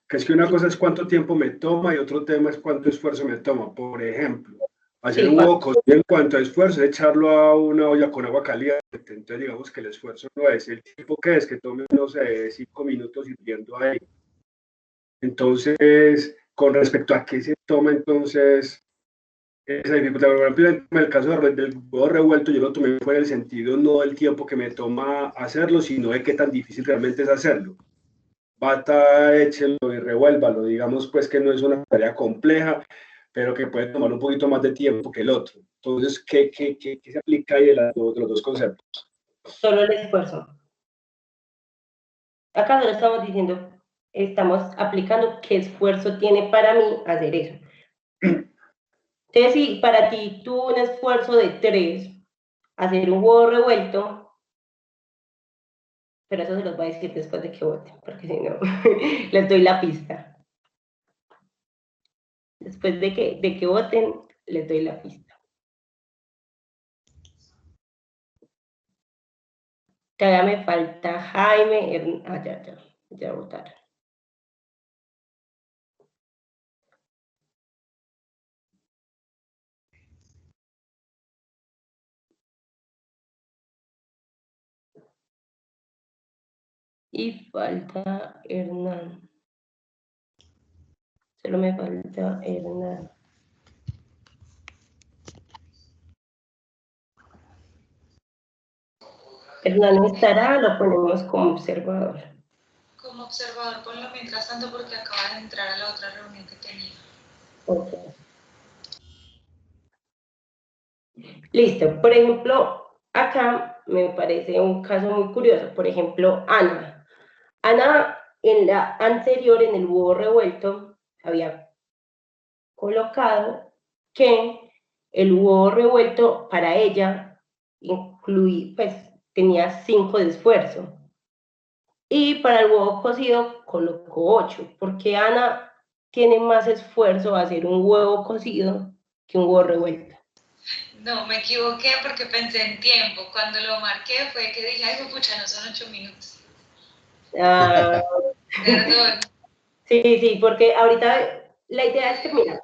Speaker 9: que es que una cosa es cuánto tiempo me toma y otro tema es cuánto esfuerzo me toma. Por ejemplo, hacer un huevo cocido en cuanto a esfuerzo es echarlo a una olla con agua caliente. Entonces digamos que el esfuerzo no es el tiempo que es, que tome, no sé, 5 minutos hirviendo ahí. Entonces, con respecto a qué se toma entonces esa dificultad, por ejemplo, en el caso del huevo revuelto, yo lo tomé fue en el sentido no del tiempo que me toma hacerlo, sino de qué tan difícil realmente es hacerlo. Bata, échelo y revuélvalo. Digamos pues que no es una tarea compleja, pero que puede tomar un poquito más de tiempo que el otro. Entonces, ¿qué se aplica ahí de los dos conceptos?
Speaker 2: Solo el esfuerzo. Acá no estamos diciendo, estamos aplicando qué esfuerzo tiene para mí hacer eso. Entonces, si para ti tuvo un esfuerzo de 3, hacer un huevo revuelto, pero eso se los voy a decir después de que voten, porque si no, les doy la pista. Después de que voten, les doy la pista. Todavía me falta Jaime, ya votaron. Y falta Hernán. Solo me falta Hernán. Hernán estará, lo ponemos como observador.
Speaker 11: Como observador, ponlo mientras tanto porque acaba de entrar a la otra reunión que tenía.
Speaker 2: Ok. Listo. Por ejemplo, acá me parece un caso muy curioso. Por ejemplo, Ana. Ana, en la anterior, en el huevo revuelto, había colocado que el huevo revuelto para ella pues tenía 5 de esfuerzo. Y para el huevo cocido colocó 8, porque Ana tiene más esfuerzo hacer un huevo cocido que un huevo revuelto.
Speaker 11: No, me equivoqué porque pensé en tiempo. Cuando lo marqué fue que dije, ay, pucha, no son 8 minutos. Perdón.
Speaker 2: Sí, porque ahorita la idea es que, mira,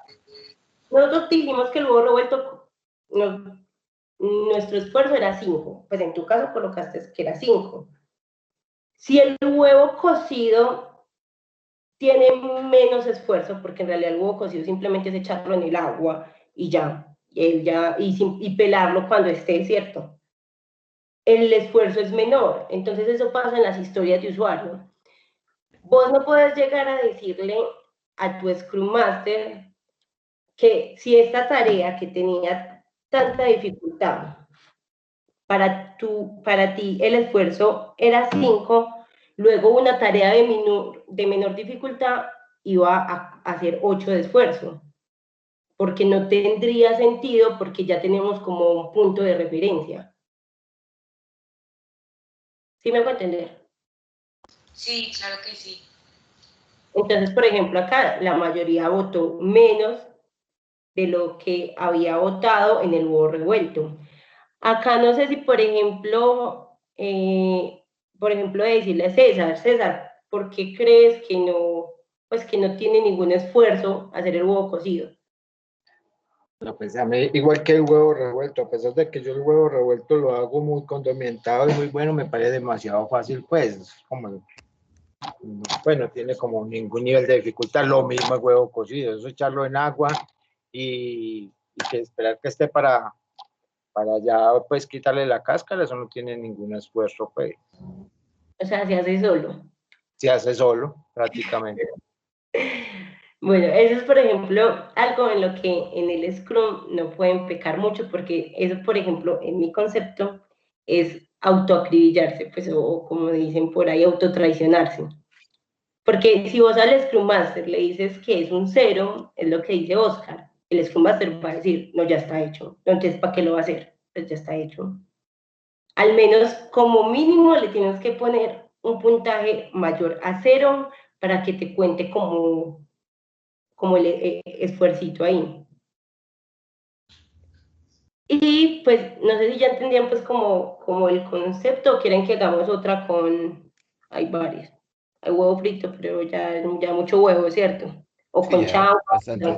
Speaker 2: nosotros dijimos que el huevo revuelto, nuestro esfuerzo era 5, pues en tu caso colocaste que era 5. Si el huevo cocido tiene menos esfuerzo, porque en realidad el huevo cocido simplemente es echarlo en el agua y ya, y pelarlo cuando esté, ¿cierto? El esfuerzo es menor, entonces eso pasa en las historias de usuario. Vos no puedes llegar a decirle a tu Scrum Master que si esta tarea que tenía tanta dificultad, para ti el esfuerzo era 5, luego una tarea de menor dificultad iba a hacer 8 de esfuerzo, porque no tendría sentido, porque ya tenemos como un punto de referencia. ¿Sí me hago entender?
Speaker 11: Sí, claro que sí.
Speaker 2: Entonces, por ejemplo, acá la mayoría votó menos de lo que había votado en el huevo revuelto. Acá no sé si, por ejemplo, decirle a César, ¿por qué crees que no tiene ningún esfuerzo hacer el huevo cocido?
Speaker 7: No, pues a mí, igual que el huevo revuelto, a pesar de que yo el huevo revuelto lo hago muy condimentado y muy bueno, me parece demasiado fácil, pues, es como, bueno, tiene como ningún nivel de dificultad, lo mismo el huevo cocido, eso echarlo en agua y que esperar que esté para ya, pues, quitarle la cáscara, eso no tiene ningún esfuerzo, pues,
Speaker 2: O sea, se hace solo.
Speaker 7: se hace solo, prácticamente.
Speaker 2: Bueno, eso es, por ejemplo, algo en lo que en el Scrum no pueden pecar mucho, porque eso, por ejemplo, en mi concepto, es autoacribillarse, pues, o como dicen por ahí, autotraicionarse. Porque si vos al Scrum Master le dices que es un 0, es lo que dice Oscar, el Scrum Master va a decir, no, ya está hecho. Entonces, ¿para qué lo va a hacer? Pues ya está hecho. Al menos como mínimo le tienes que poner un puntaje mayor a 0 para que te cuente como el esfuercito ahí. Y pues no sé si ya entendían pues como el concepto, o quieren que hagamos otra con, hay varias. Hay huevo frito, pero ya mucho huevo, ¿cierto? O
Speaker 1: Sí,
Speaker 2: con
Speaker 1: ya,
Speaker 2: changua,
Speaker 1: bastante. No,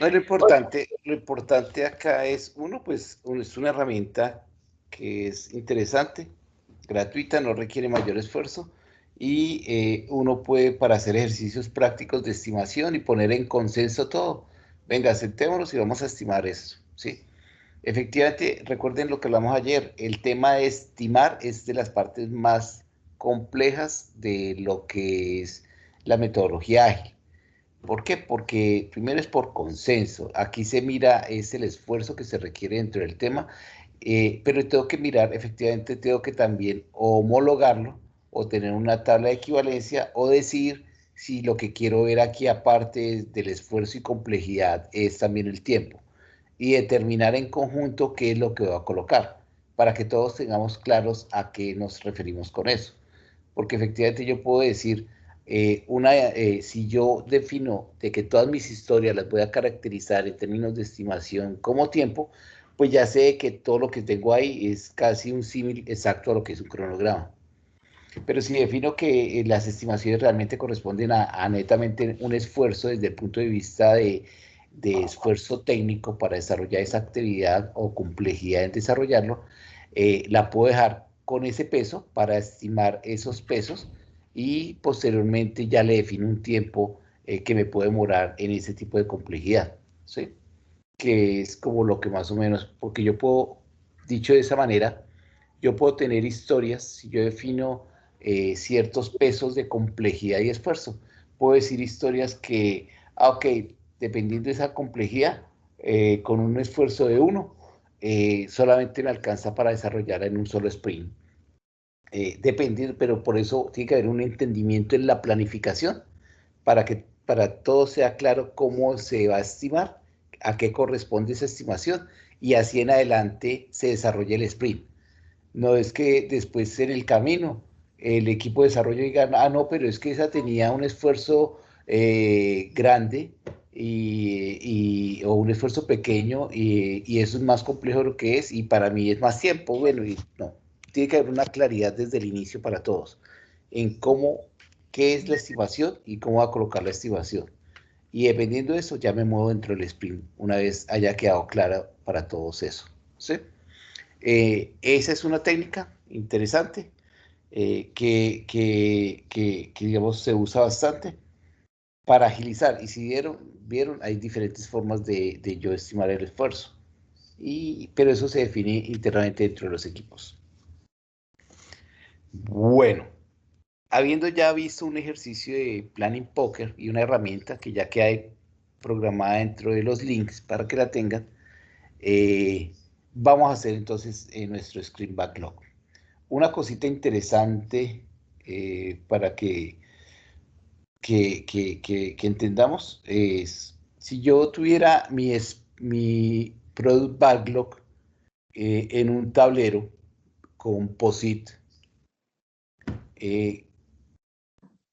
Speaker 2: o
Speaker 1: lo importante acá es, uno, pues, es una herramienta que es interesante, gratuita, no requiere mayor esfuerzo, y uno puede, para hacer ejercicios prácticos de estimación y poner en consenso todo. Venga, sentémonos y vamos a estimar eso, ¿sí? Efectivamente, recuerden lo que hablamos ayer, el tema de estimar es de las partes más complejas de lo que es la metodología ágil. ¿Por qué? Porque primero es por consenso. Aquí se mira, es el esfuerzo que se requiere dentro del tema, pero tengo que mirar, efectivamente, tengo que también homologarlo o tener una tabla de equivalencia o decir si lo que quiero ver aquí, aparte del esfuerzo y complejidad, es también el tiempo y determinar en conjunto qué es lo que voy a colocar para que todos tengamos claros a qué nos referimos con eso. Porque efectivamente yo puedo decir, si yo defino de que todas mis historias las voy a caracterizar en términos de estimación como tiempo, pues ya sé que todo lo que tengo ahí es casi un símil exacto a lo que es un cronograma. Pero si defino que las estimaciones realmente corresponden a netamente un esfuerzo desde el punto de vista de esfuerzo técnico para desarrollar esa actividad o complejidad en desarrollarlo, la puedo dejar con ese peso para estimar esos pesos y posteriormente ya le defino un tiempo que me puede demorar en ese tipo de complejidad, ¿sí? Que es como lo que más o menos, porque yo puedo, dicho de esa manera, yo puedo tener historias, si yo defino ciertos pesos de complejidad y esfuerzo, puedo decir historias que, ok, dependiendo de esa complejidad, con un esfuerzo de 1, solamente me alcanza para desarrollarla en un solo sprint. Dependiendo, pero por eso tiene que haber un entendimiento en la planificación para que para todo sea claro cómo se va a estimar, a qué corresponde esa estimación y así en adelante se desarrolla el sprint. No es que después en el camino el equipo de desarrollo diga, ah, no, pero es que esa tenía un esfuerzo grande o un esfuerzo pequeño y eso es más complejo de lo que es y para mí es más tiempo. Bueno, y no, tiene que haber una claridad desde el inicio para todos en cómo, qué es la estimación y cómo va a colocar la estimación. Y dependiendo de eso, ya me muevo dentro del sprint, una vez haya quedado clara para todos eso. ¿Sí? Esa es una técnica interesante que, digamos, se usa bastante para agilizar. Y si vieron, hay diferentes formas de yo estimar el esfuerzo. Pero eso se define internamente dentro de los equipos. Bueno, habiendo ya visto un ejercicio de Planning Poker y una herramienta que ya queda programada dentro de los links para que la tengan, vamos a hacer entonces nuestro Screen Backlog. Una cosita interesante para que entendamos es, si yo tuviera mi Product Backlog en un tablero con POSIT,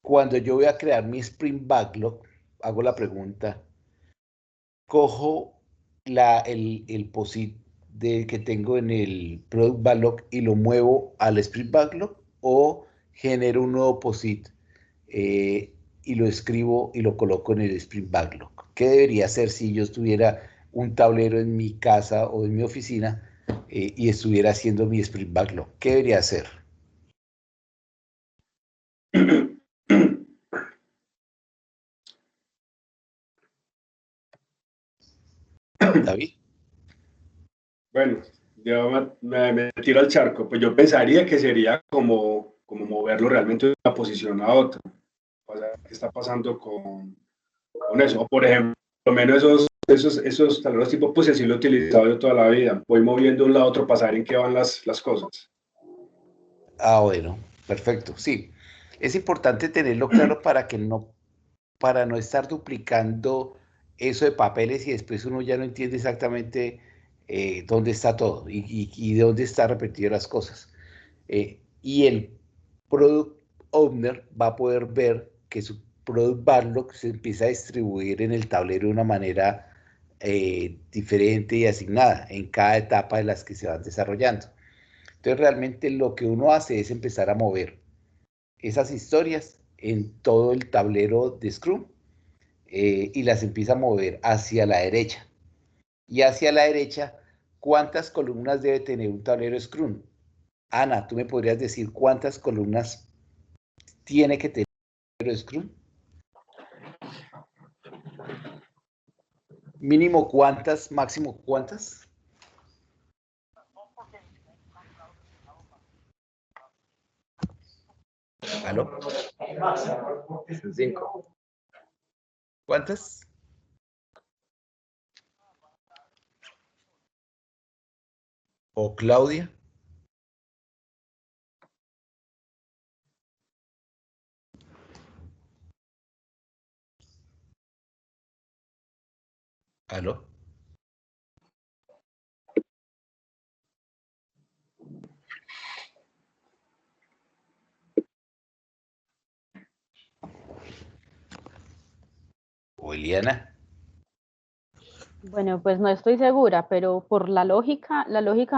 Speaker 1: cuando yo voy a crear mi Sprint Backlog, hago la pregunta, cojo el POSIT que tengo en el Product Backlog y lo muevo al Sprint Backlog o genero un nuevo POSIT y lo escribo y lo coloco en el Sprint Backlog. ¿Qué debería hacer si yo tuviera un tablero en mi casa o en mi oficina y estuviera haciendo mi sprint backlog? ¿Qué debería hacer? David.
Speaker 9: Bueno, yo me tiro al charco, pues yo pensaría que sería como moverlo realmente de una posición a otra. O sea, ¿qué está pasando con eso? O por ejemplo, por lo menos esos tableros tipo, pues así lo he utilizado yo toda la vida. Voy moviendo de un lado a otro para saber en qué van las cosas.
Speaker 1: Ah, bueno, perfecto, sí. Es importante tenerlo claro para no estar duplicando eso de papeles y después uno ya no entiende exactamente dónde está todo y dónde están repetidas las cosas. Y el Product Owner va a poder ver que su Product Backlog se empieza a distribuir en el tablero de una manera diferente y asignada en cada etapa de las que se van desarrollando. Entonces realmente lo que uno hace es empezar a mover esas historias en todo el tablero de Scrum y las empieza a mover hacia la derecha. Y hacia la derecha, ¿cuántas columnas debe tener un tablero Scrum? Ana, ¿tú me podrías decir cuántas columnas tiene que tener un tablero Scrum? Mínimo cuántas, máximo cuántas. ¿Aló?
Speaker 7: 5.
Speaker 1: ¿Cuántas? ¿O Claudia? ¿Aló? ¿O Eliana?
Speaker 10: Bueno, pues no estoy segura, pero por la lógica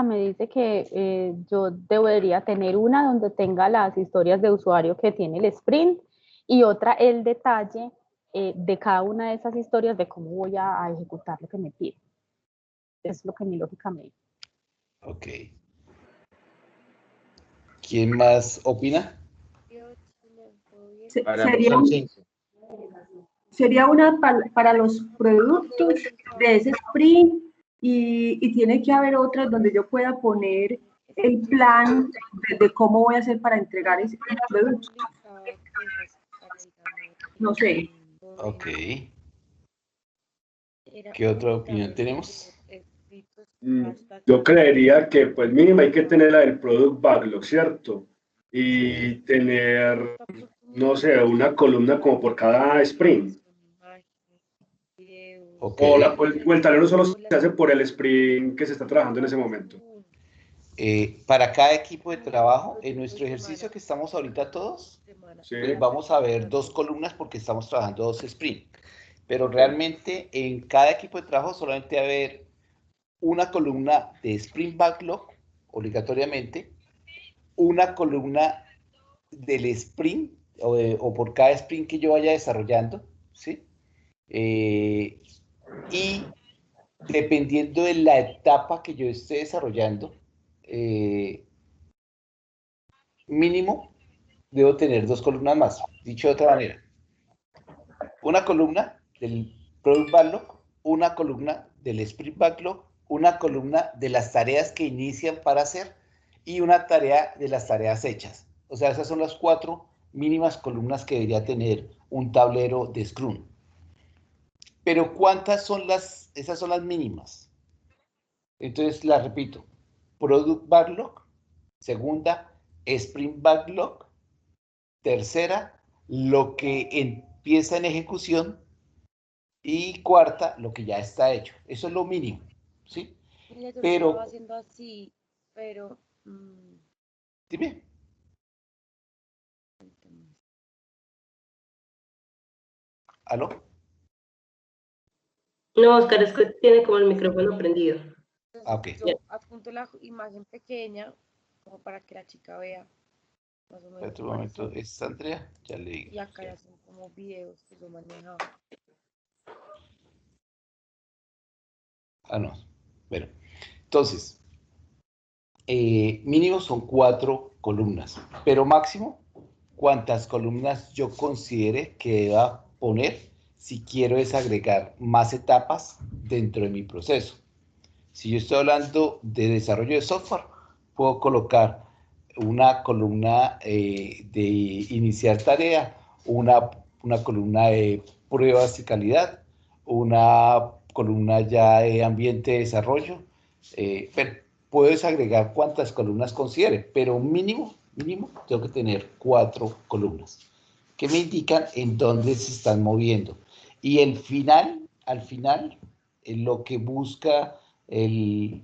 Speaker 10: me dice que yo debería tener una donde tenga las historias de usuario que tiene el sprint y otra el detalle de cada una de esas historias de cómo voy a ejecutar lo que me pide. Es lo que mi lógica me dice.
Speaker 1: Ok. ¿Quién más opina?
Speaker 4: Sería una para los productos de ese sprint y tiene que haber otras donde yo pueda poner el plan de cómo voy a hacer para entregar ese producto. No sé.
Speaker 1: Ok. ¿Qué otra opinión tenemos?
Speaker 9: Yo creería que, pues mínimo hay que tener la del Product Backlog, ¿cierto? Y tener, no sé, una columna como por cada sprint.
Speaker 1: Okay.
Speaker 9: O el tablero solo se hace por el sprint que se está trabajando en ese momento.
Speaker 1: Para cada equipo de trabajo, en nuestro ejercicio que estamos ahorita todos,
Speaker 9: Sí.
Speaker 1: pues vamos a ver 2 columnas porque estamos trabajando 2 sprints. Pero realmente en cada equipo de trabajo solamente va a haber una columna de sprint backlog, obligatoriamente, una columna del sprint o por cada sprint que yo vaya desarrollando, ¿sí? Y dependiendo de la etapa que yo esté desarrollando, mínimo debo tener 2 columnas más. Dicho de otra manera, una columna del Product Backlog, una columna del Sprint Backlog, una columna de las tareas que inician para hacer y una tarea de las tareas hechas. O sea, esas son las 4 mínimas columnas que debería tener un tablero de Scrum. Pero ¿cuántas son esas son las mínimas? Entonces las repito. Product Backlog, segunda, Sprint Backlog, tercera, lo que empieza en ejecución y cuarta, lo que ya está hecho. Eso es lo mínimo, ¿sí? Pero
Speaker 13: estaba haciendo así, pero
Speaker 1: dime. ¿Aló?
Speaker 2: No, Oscar, es que tiene como el micrófono prendido.
Speaker 1: Ok.
Speaker 13: Yo adjunto la imagen pequeña como para que la chica vea más o menos.
Speaker 1: Espera un momento, ¿es Andrea? Ya le digo.
Speaker 13: Y acá ya son como videos que yo manejaba.
Speaker 1: Ah, no. Bueno, entonces, mínimo son 4 columnas, pero máximo, cuántas columnas yo considere que deba poner si quiero desagregar más etapas dentro de mi proceso. Si yo estoy hablando de desarrollo de software, puedo colocar una columna de iniciar tarea, una columna de pruebas de calidad, una columna ya de ambiente de desarrollo. Pero puedo desagregar cuantas columnas considere, pero mínimo tengo que tener 4 columnas que me indican en dónde se están moviendo. Y al final, lo que busca el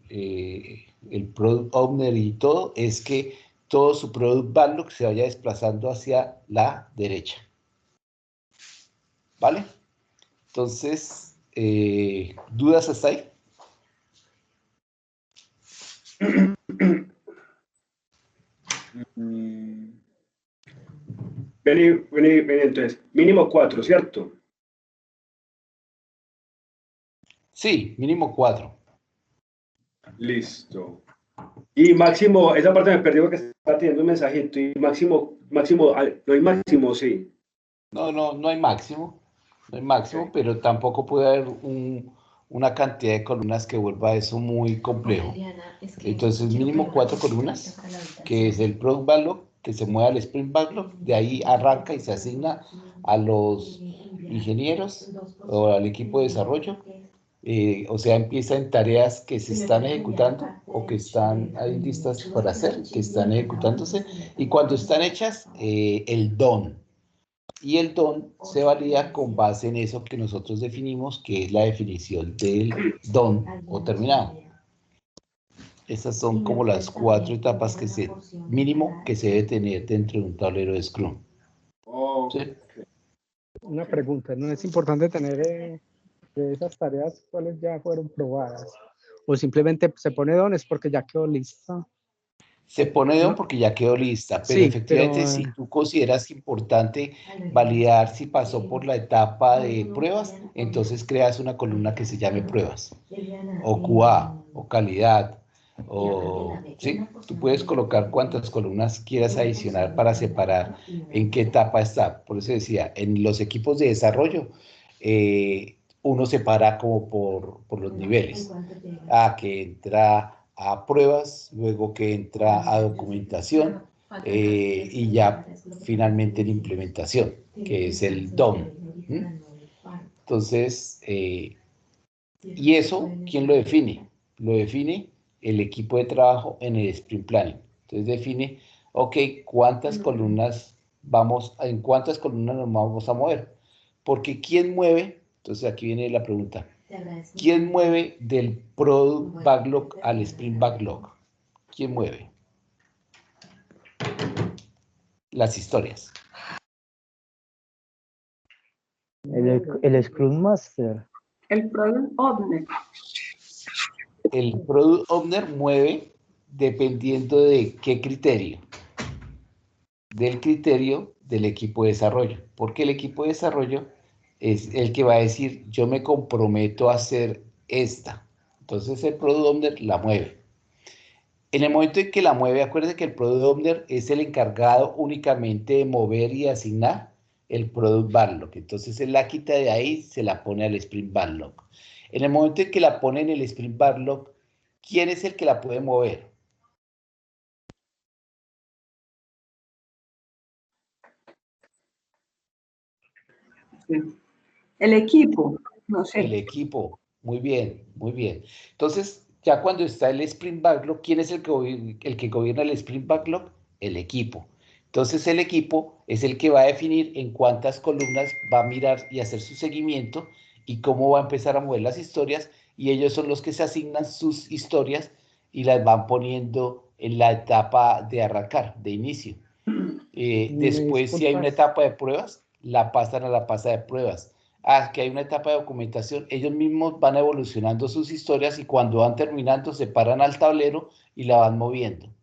Speaker 1: Product Owner y todo es que todo su Product Backlog se vaya desplazando hacia la derecha. ¿Vale? Entonces, ¿dudas hasta ahí?
Speaker 9: Vení, entonces, mínimo 4, ¿cierto?
Speaker 1: Sí, mínimo 4.
Speaker 9: Listo. Y máximo, esa parte me perdí porque está teniendo un mensajito. Y máximo, no hay máximo, sí.
Speaker 1: No hay máximo. No hay máximo, okay. Pero tampoco puede haber una cantidad de columnas que vuelva eso muy complejo. Entonces, mínimo 4 columnas, que es el Product Backlog, que se mueve al Sprint Backlog, de ahí arranca y se asigna a los ingenieros o al equipo de desarrollo. O sea, empieza en tareas que se están ejecutando o que están ahí listas para hacer, que están ejecutándose, y cuando están hechas, el done. Y el done se valida con base en eso que nosotros definimos, que es la definición del done o terminado. Esas son como las 4 etapas que mínimo que se debe tener dentro de un tablero de Scrum.
Speaker 9: ¿Sí?
Speaker 14: Una pregunta, ¿no es importante tener de esas tareas cuáles ya fueron probadas? ¿O simplemente se pone dones porque ya quedó lista?
Speaker 1: Se pone don porque ya quedó lista, pero sí, efectivamente si tú consideras importante validar si pasó por la etapa de pruebas, entonces creas una columna que se llame pruebas, o QA, o calidad, o sí, tú puedes colocar cuantas columnas quieras adicionar para separar en qué etapa está. Por eso decía, en los equipos de desarrollo, uno separa como por los niveles. Que entra a pruebas, luego que entra a documentación y ya finalmente en implementación, que es el done. Entonces, ¿y eso quién lo define? Lo define el equipo de trabajo en el Sprint Planning. Entonces define, ok, en cuántas columnas nos vamos a mover. Porque ¿quién mueve? Entonces aquí viene la pregunta. ¿Quién mueve del Product Backlog al Sprint Backlog? ¿Quién mueve? Las historias.
Speaker 8: El Scrum Master.
Speaker 4: El Product Owner.
Speaker 1: El Product Owner mueve dependiendo de qué criterio. Del criterio del equipo de desarrollo. Porque el equipo de desarrollo es el que va a decir, yo me comprometo a hacer esta. Entonces el Product Owner la mueve. En el momento en que la mueve, acuérdense que el Product Owner es el encargado únicamente de mover y asignar el Product Backlog. Entonces él la quita de ahí, se la pone al Sprint Backlog. En el momento en que la pone en el Sprint Backlog, ¿quién es el que la puede mover?
Speaker 4: El equipo, no sé.
Speaker 1: El equipo, muy bien, muy bien. Entonces, ya cuando está el Sprint Backlog, ¿quién es el que gobierna el Sprint Backlog? El equipo. Entonces, el equipo es el que va a definir en cuántas columnas va a mirar y hacer su seguimiento y cómo va a empezar a mover las historias, y ellos son los que se asignan sus historias y las van poniendo en la etapa de arrancar, de inicio. Después, si hay una etapa de pruebas, la pasan a la pasa de pruebas. Que hay una etapa de documentación, ellos mismos van evolucionando sus historias y cuando van terminando se paran al tablero y la van moviendo.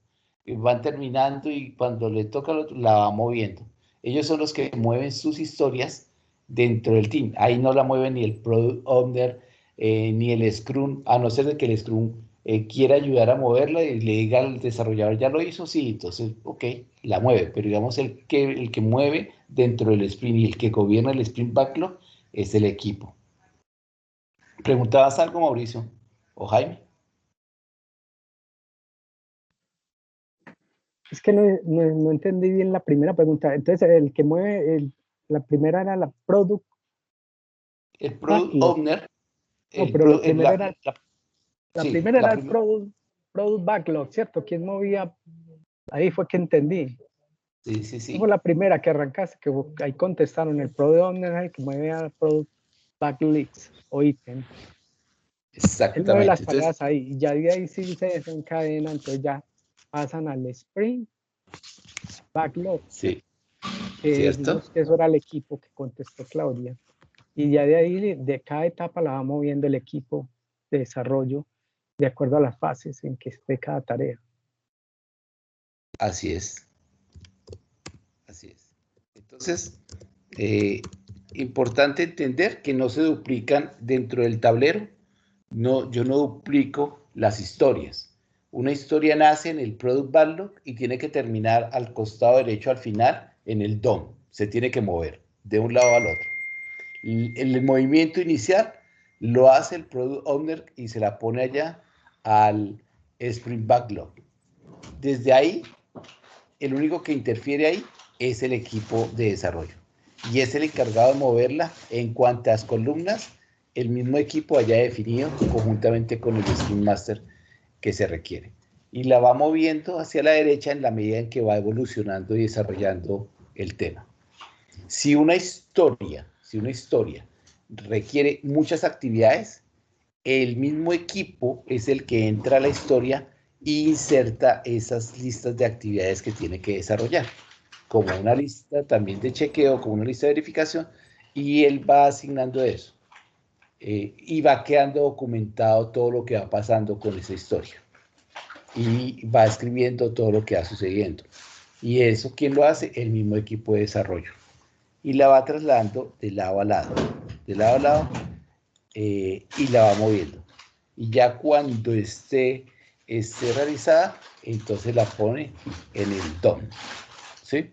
Speaker 1: Y van terminando y cuando le toca al otro, la van moviendo. Ellos son los que mueven sus historias dentro del team. Ahí no la mueve ni el Product Owner, ni el Scrum, a no ser de que el Scrum quiera ayudar a moverla y le diga al desarrollador, ya lo hizo, sí, entonces, ok, la mueve, pero digamos el que mueve dentro del sprint y el que gobierna el sprint backlog es el equipo. ¿Preguntabas algo, Mauricio? ¿O Jaime?
Speaker 14: Es que no entendí bien la primera pregunta. Entonces, el que mueve, la primera era la product.
Speaker 1: El product owner.
Speaker 14: No, pero la primera era,
Speaker 1: sí,
Speaker 14: primera era el product backlog, ¿cierto? ¿Quién movía? Ahí fue que entendí.
Speaker 1: Sí, sí, sí.
Speaker 14: Fue la primera que arrancaste, que ahí contestaron, el product owner es el que mueve al product backlinks o ítem.
Speaker 1: Exactamente.
Speaker 14: Él mueve las tareas ahí, y ya de ahí sí se desencadena, entonces ya pasan al sprint backlog.
Speaker 1: Sí.
Speaker 14: Que
Speaker 1: ¿cierto?
Speaker 14: dijimos que eso era el equipo que contestó Claudia. Y ya de ahí, de cada etapa la va moviendo el equipo de desarrollo de acuerdo a las fases en que esté cada tarea.
Speaker 1: Así es. Así es. Entonces, importante entender que no se duplican dentro del tablero. No, yo no duplico las historias. Una historia nace en el Product Backlog y tiene que terminar al costado derecho al final en el DOM. Se tiene que mover de un lado al otro. Y el movimiento inicial lo hace el Product Owner y se la pone allá al Sprint Backlog. Desde ahí, el único que interfiere ahí es el equipo de desarrollo. Y es el encargado de moverla en cuantas columnas el mismo equipo haya definido conjuntamente con el Scrum Master que se requiere. Y la va moviendo hacia la derecha en la medida en que va evolucionando y desarrollando el tema. Si una historia requiere muchas actividades, el mismo equipo es el que entra a la historia e inserta esas listas de actividades que tiene que desarrollar, como una lista también de chequeo, como una lista de verificación, y él va asignando eso. Y va quedando documentado todo lo que va pasando con esa historia. Y va escribiendo todo lo que va sucediendo. Y eso, ¿quién lo hace? El mismo equipo de desarrollo. Y la va trasladando de lado a lado, y la va moviendo. Y ya cuando esté realizada, entonces la pone en el DOM. ¿Sí?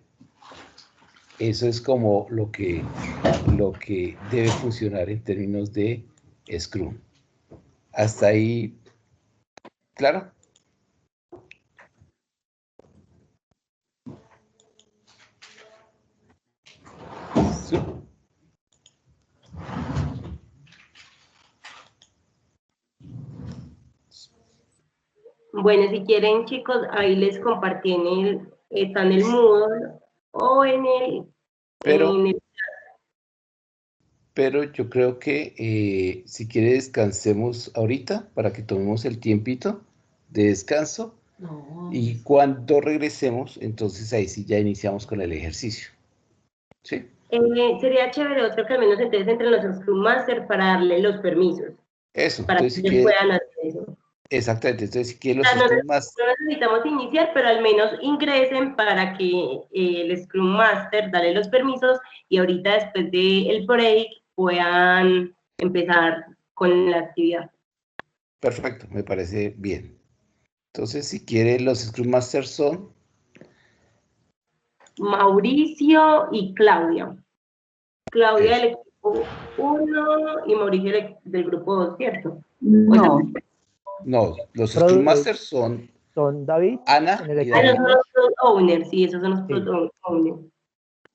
Speaker 1: Eso es como lo que debe funcionar en términos de Scrum. Hasta ahí, ¿claro? Sí.
Speaker 2: Bueno, si quieren, chicos, ahí les compartí está en el Moodle o en el...
Speaker 1: Pero yo creo que si quiere descansemos ahorita para que tomemos el tiempito de descanso. Y cuando regresemos, entonces ahí sí ya iniciamos con el ejercicio. ¿Sí?
Speaker 2: Sería chévere otro que al menos entonces entre los Scrum Master para darle los permisos.
Speaker 1: Eso,
Speaker 2: para
Speaker 1: entonces
Speaker 2: que
Speaker 1: si
Speaker 2: puedan hacer eso.
Speaker 1: Exactamente, entonces si quieren los
Speaker 2: Scrum Master. No necesitamos iniciar, pero al menos ingresen para que el Scrum Master dale los permisos y ahorita después del break puedan empezar con la actividad.
Speaker 1: Perfecto, me parece bien. Entonces, si quieren, los Scrum Masters son
Speaker 2: Mauricio y Claudia. Claudia del equipo 1 y Mauricio del grupo 2, ¿cierto?
Speaker 1: No, los Scrum Masters son
Speaker 8: David,
Speaker 1: Ana y David.
Speaker 2: Esos son los Product Owners, sí, esos son los Product Owners.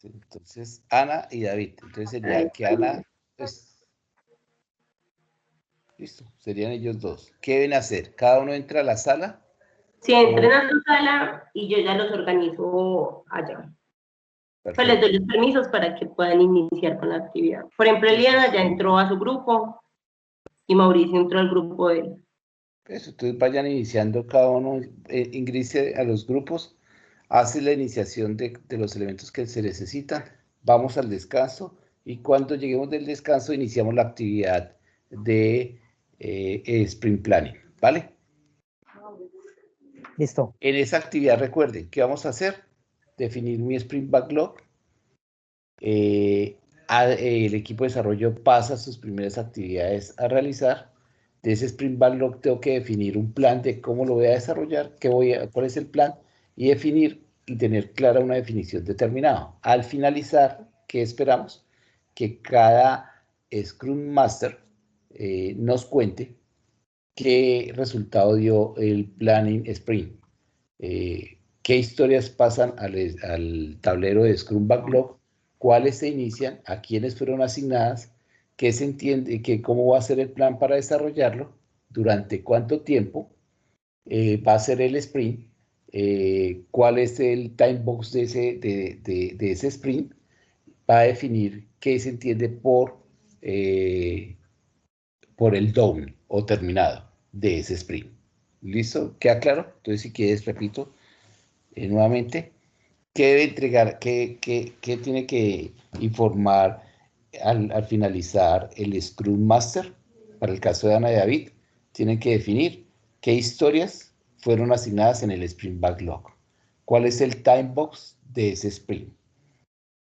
Speaker 1: Entonces, Ana y David. Entonces sería que Ana, pues, listo, serían ellos dos. ¿Qué deben hacer? ¿Cada uno entra a la sala?
Speaker 2: Sí, entren a su sala y yo ya los organizo allá. Pues les doy los permisos para que puedan iniciar con la actividad. Por ejemplo, Eliana ya entró a su grupo y Mauricio entró al grupo de él.
Speaker 1: Eso, entonces vayan iniciando cada uno, ingrese a los grupos, hace la iniciación de los elementos que se necesitan, vamos al descanso y cuando lleguemos del descanso iniciamos la actividad de Sprint Planning, ¿vale?
Speaker 8: Listo.
Speaker 1: En esa actividad recuerden, ¿qué vamos a hacer? Definir mi Sprint Backlog, el equipo de desarrollo pasa sus primeras actividades a realizar. De ese Sprint Backlog tengo que definir un plan de cómo lo voy a desarrollar, cuál es el plan, y definir y tener clara una definición determinada. Al finalizar, ¿qué esperamos? Que cada Scrum Master nos cuente qué resultado dio el Planning Sprint. Qué historias pasan al tablero de Scrum Backlog, cuáles se inician, a quiénes fueron asignadas, qué se entiende, cómo va a ser el plan para desarrollarlo, durante cuánto tiempo va a ser el sprint, cuál es el time box de ese sprint, va a definir qué se entiende por el down o terminado de ese sprint. ¿Listo? ¿Queda claro? Entonces, si quieres, repito nuevamente, ¿qué debe entregar? ¿Qué tiene que informar al finalizar el Scrum Master? Para el caso de Ana y David, tienen que definir qué historias fueron asignadas en el Sprint Backlog. ¿Cuál es el time box de ese sprint?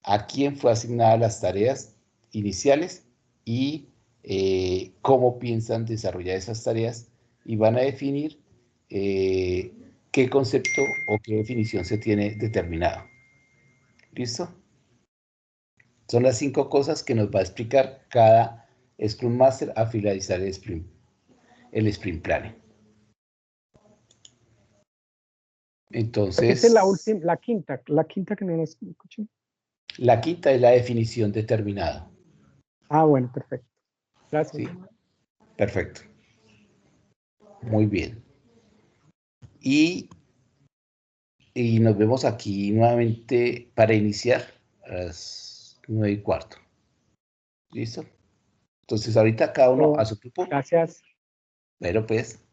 Speaker 1: ¿A quién fue asignadas las tareas iniciales? Y cómo piensan desarrollar esas tareas, y van a definir qué concepto o qué definición se tiene determinado. ¿Listo? Son las 5 cosas que nos va a explicar cada Scrum Master a finalizar el sprint planning. Entonces,
Speaker 14: esa es la quinta que no nos escuché.
Speaker 1: La quinta es la definición determinada.
Speaker 14: Ah, bueno, perfecto. Gracias.
Speaker 1: Sí, perfecto. Muy bien. Y nos vemos aquí nuevamente para iniciar a las 9:15. ¿Listo? Entonces, ahorita cada uno a su grupo.
Speaker 14: Gracias.
Speaker 1: Pero pues.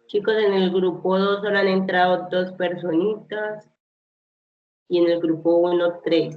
Speaker 2: Chicos, en el grupo 2 solo han entrado 2 personitas y en el grupo 1, 3.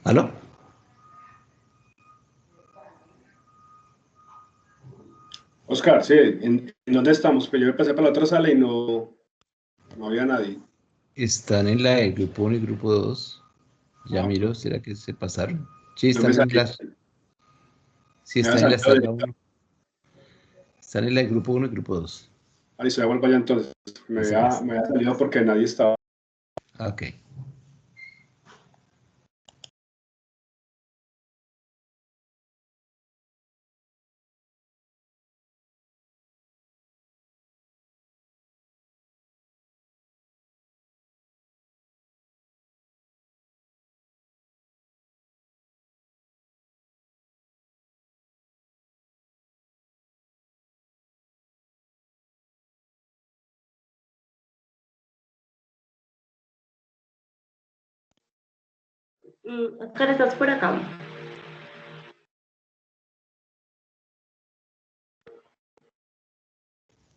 Speaker 1: ¿Aló?
Speaker 9: Oscar, sí, ¿en dónde estamos? Pues yo me pasé para la otra sala y no había nadie.
Speaker 1: Están en la del grupo 1 y grupo 2. Ya miro, ¿será que se pasaron? Sí,
Speaker 9: No me
Speaker 1: están en
Speaker 9: salió.
Speaker 1: las... Sí,
Speaker 9: Me ha
Speaker 1: están en la
Speaker 9: salido
Speaker 1: sala 1. Están en el grupo 1 y grupo 2.
Speaker 9: Listo, ya vuelvo allá entonces. Me
Speaker 1: Listo,
Speaker 9: había,
Speaker 1: pues.
Speaker 9: me había salido porque nadie estaba.
Speaker 1: Ok.
Speaker 2: Oscar, ¿estás por acá?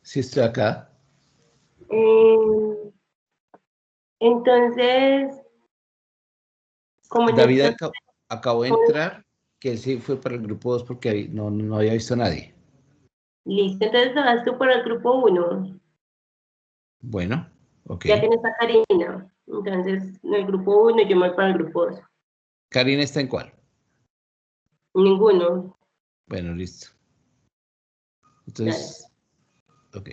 Speaker 1: Sí, estoy acá.
Speaker 2: Entonces, como en
Speaker 1: David
Speaker 2: estos...
Speaker 1: acabó de entrar, que él sí fue para el grupo 2 porque no había visto a nadie.
Speaker 2: Listo, entonces vas tú por el grupo 1.
Speaker 1: Bueno, ok.
Speaker 2: Ya tienes a Karina. Entonces, en el grupo 1 yo me voy para el grupo 2.
Speaker 1: ¿Karina está en cuál?
Speaker 2: Ninguno.
Speaker 1: Bueno, listo.
Speaker 2: Dale.
Speaker 1: Entonces, ok.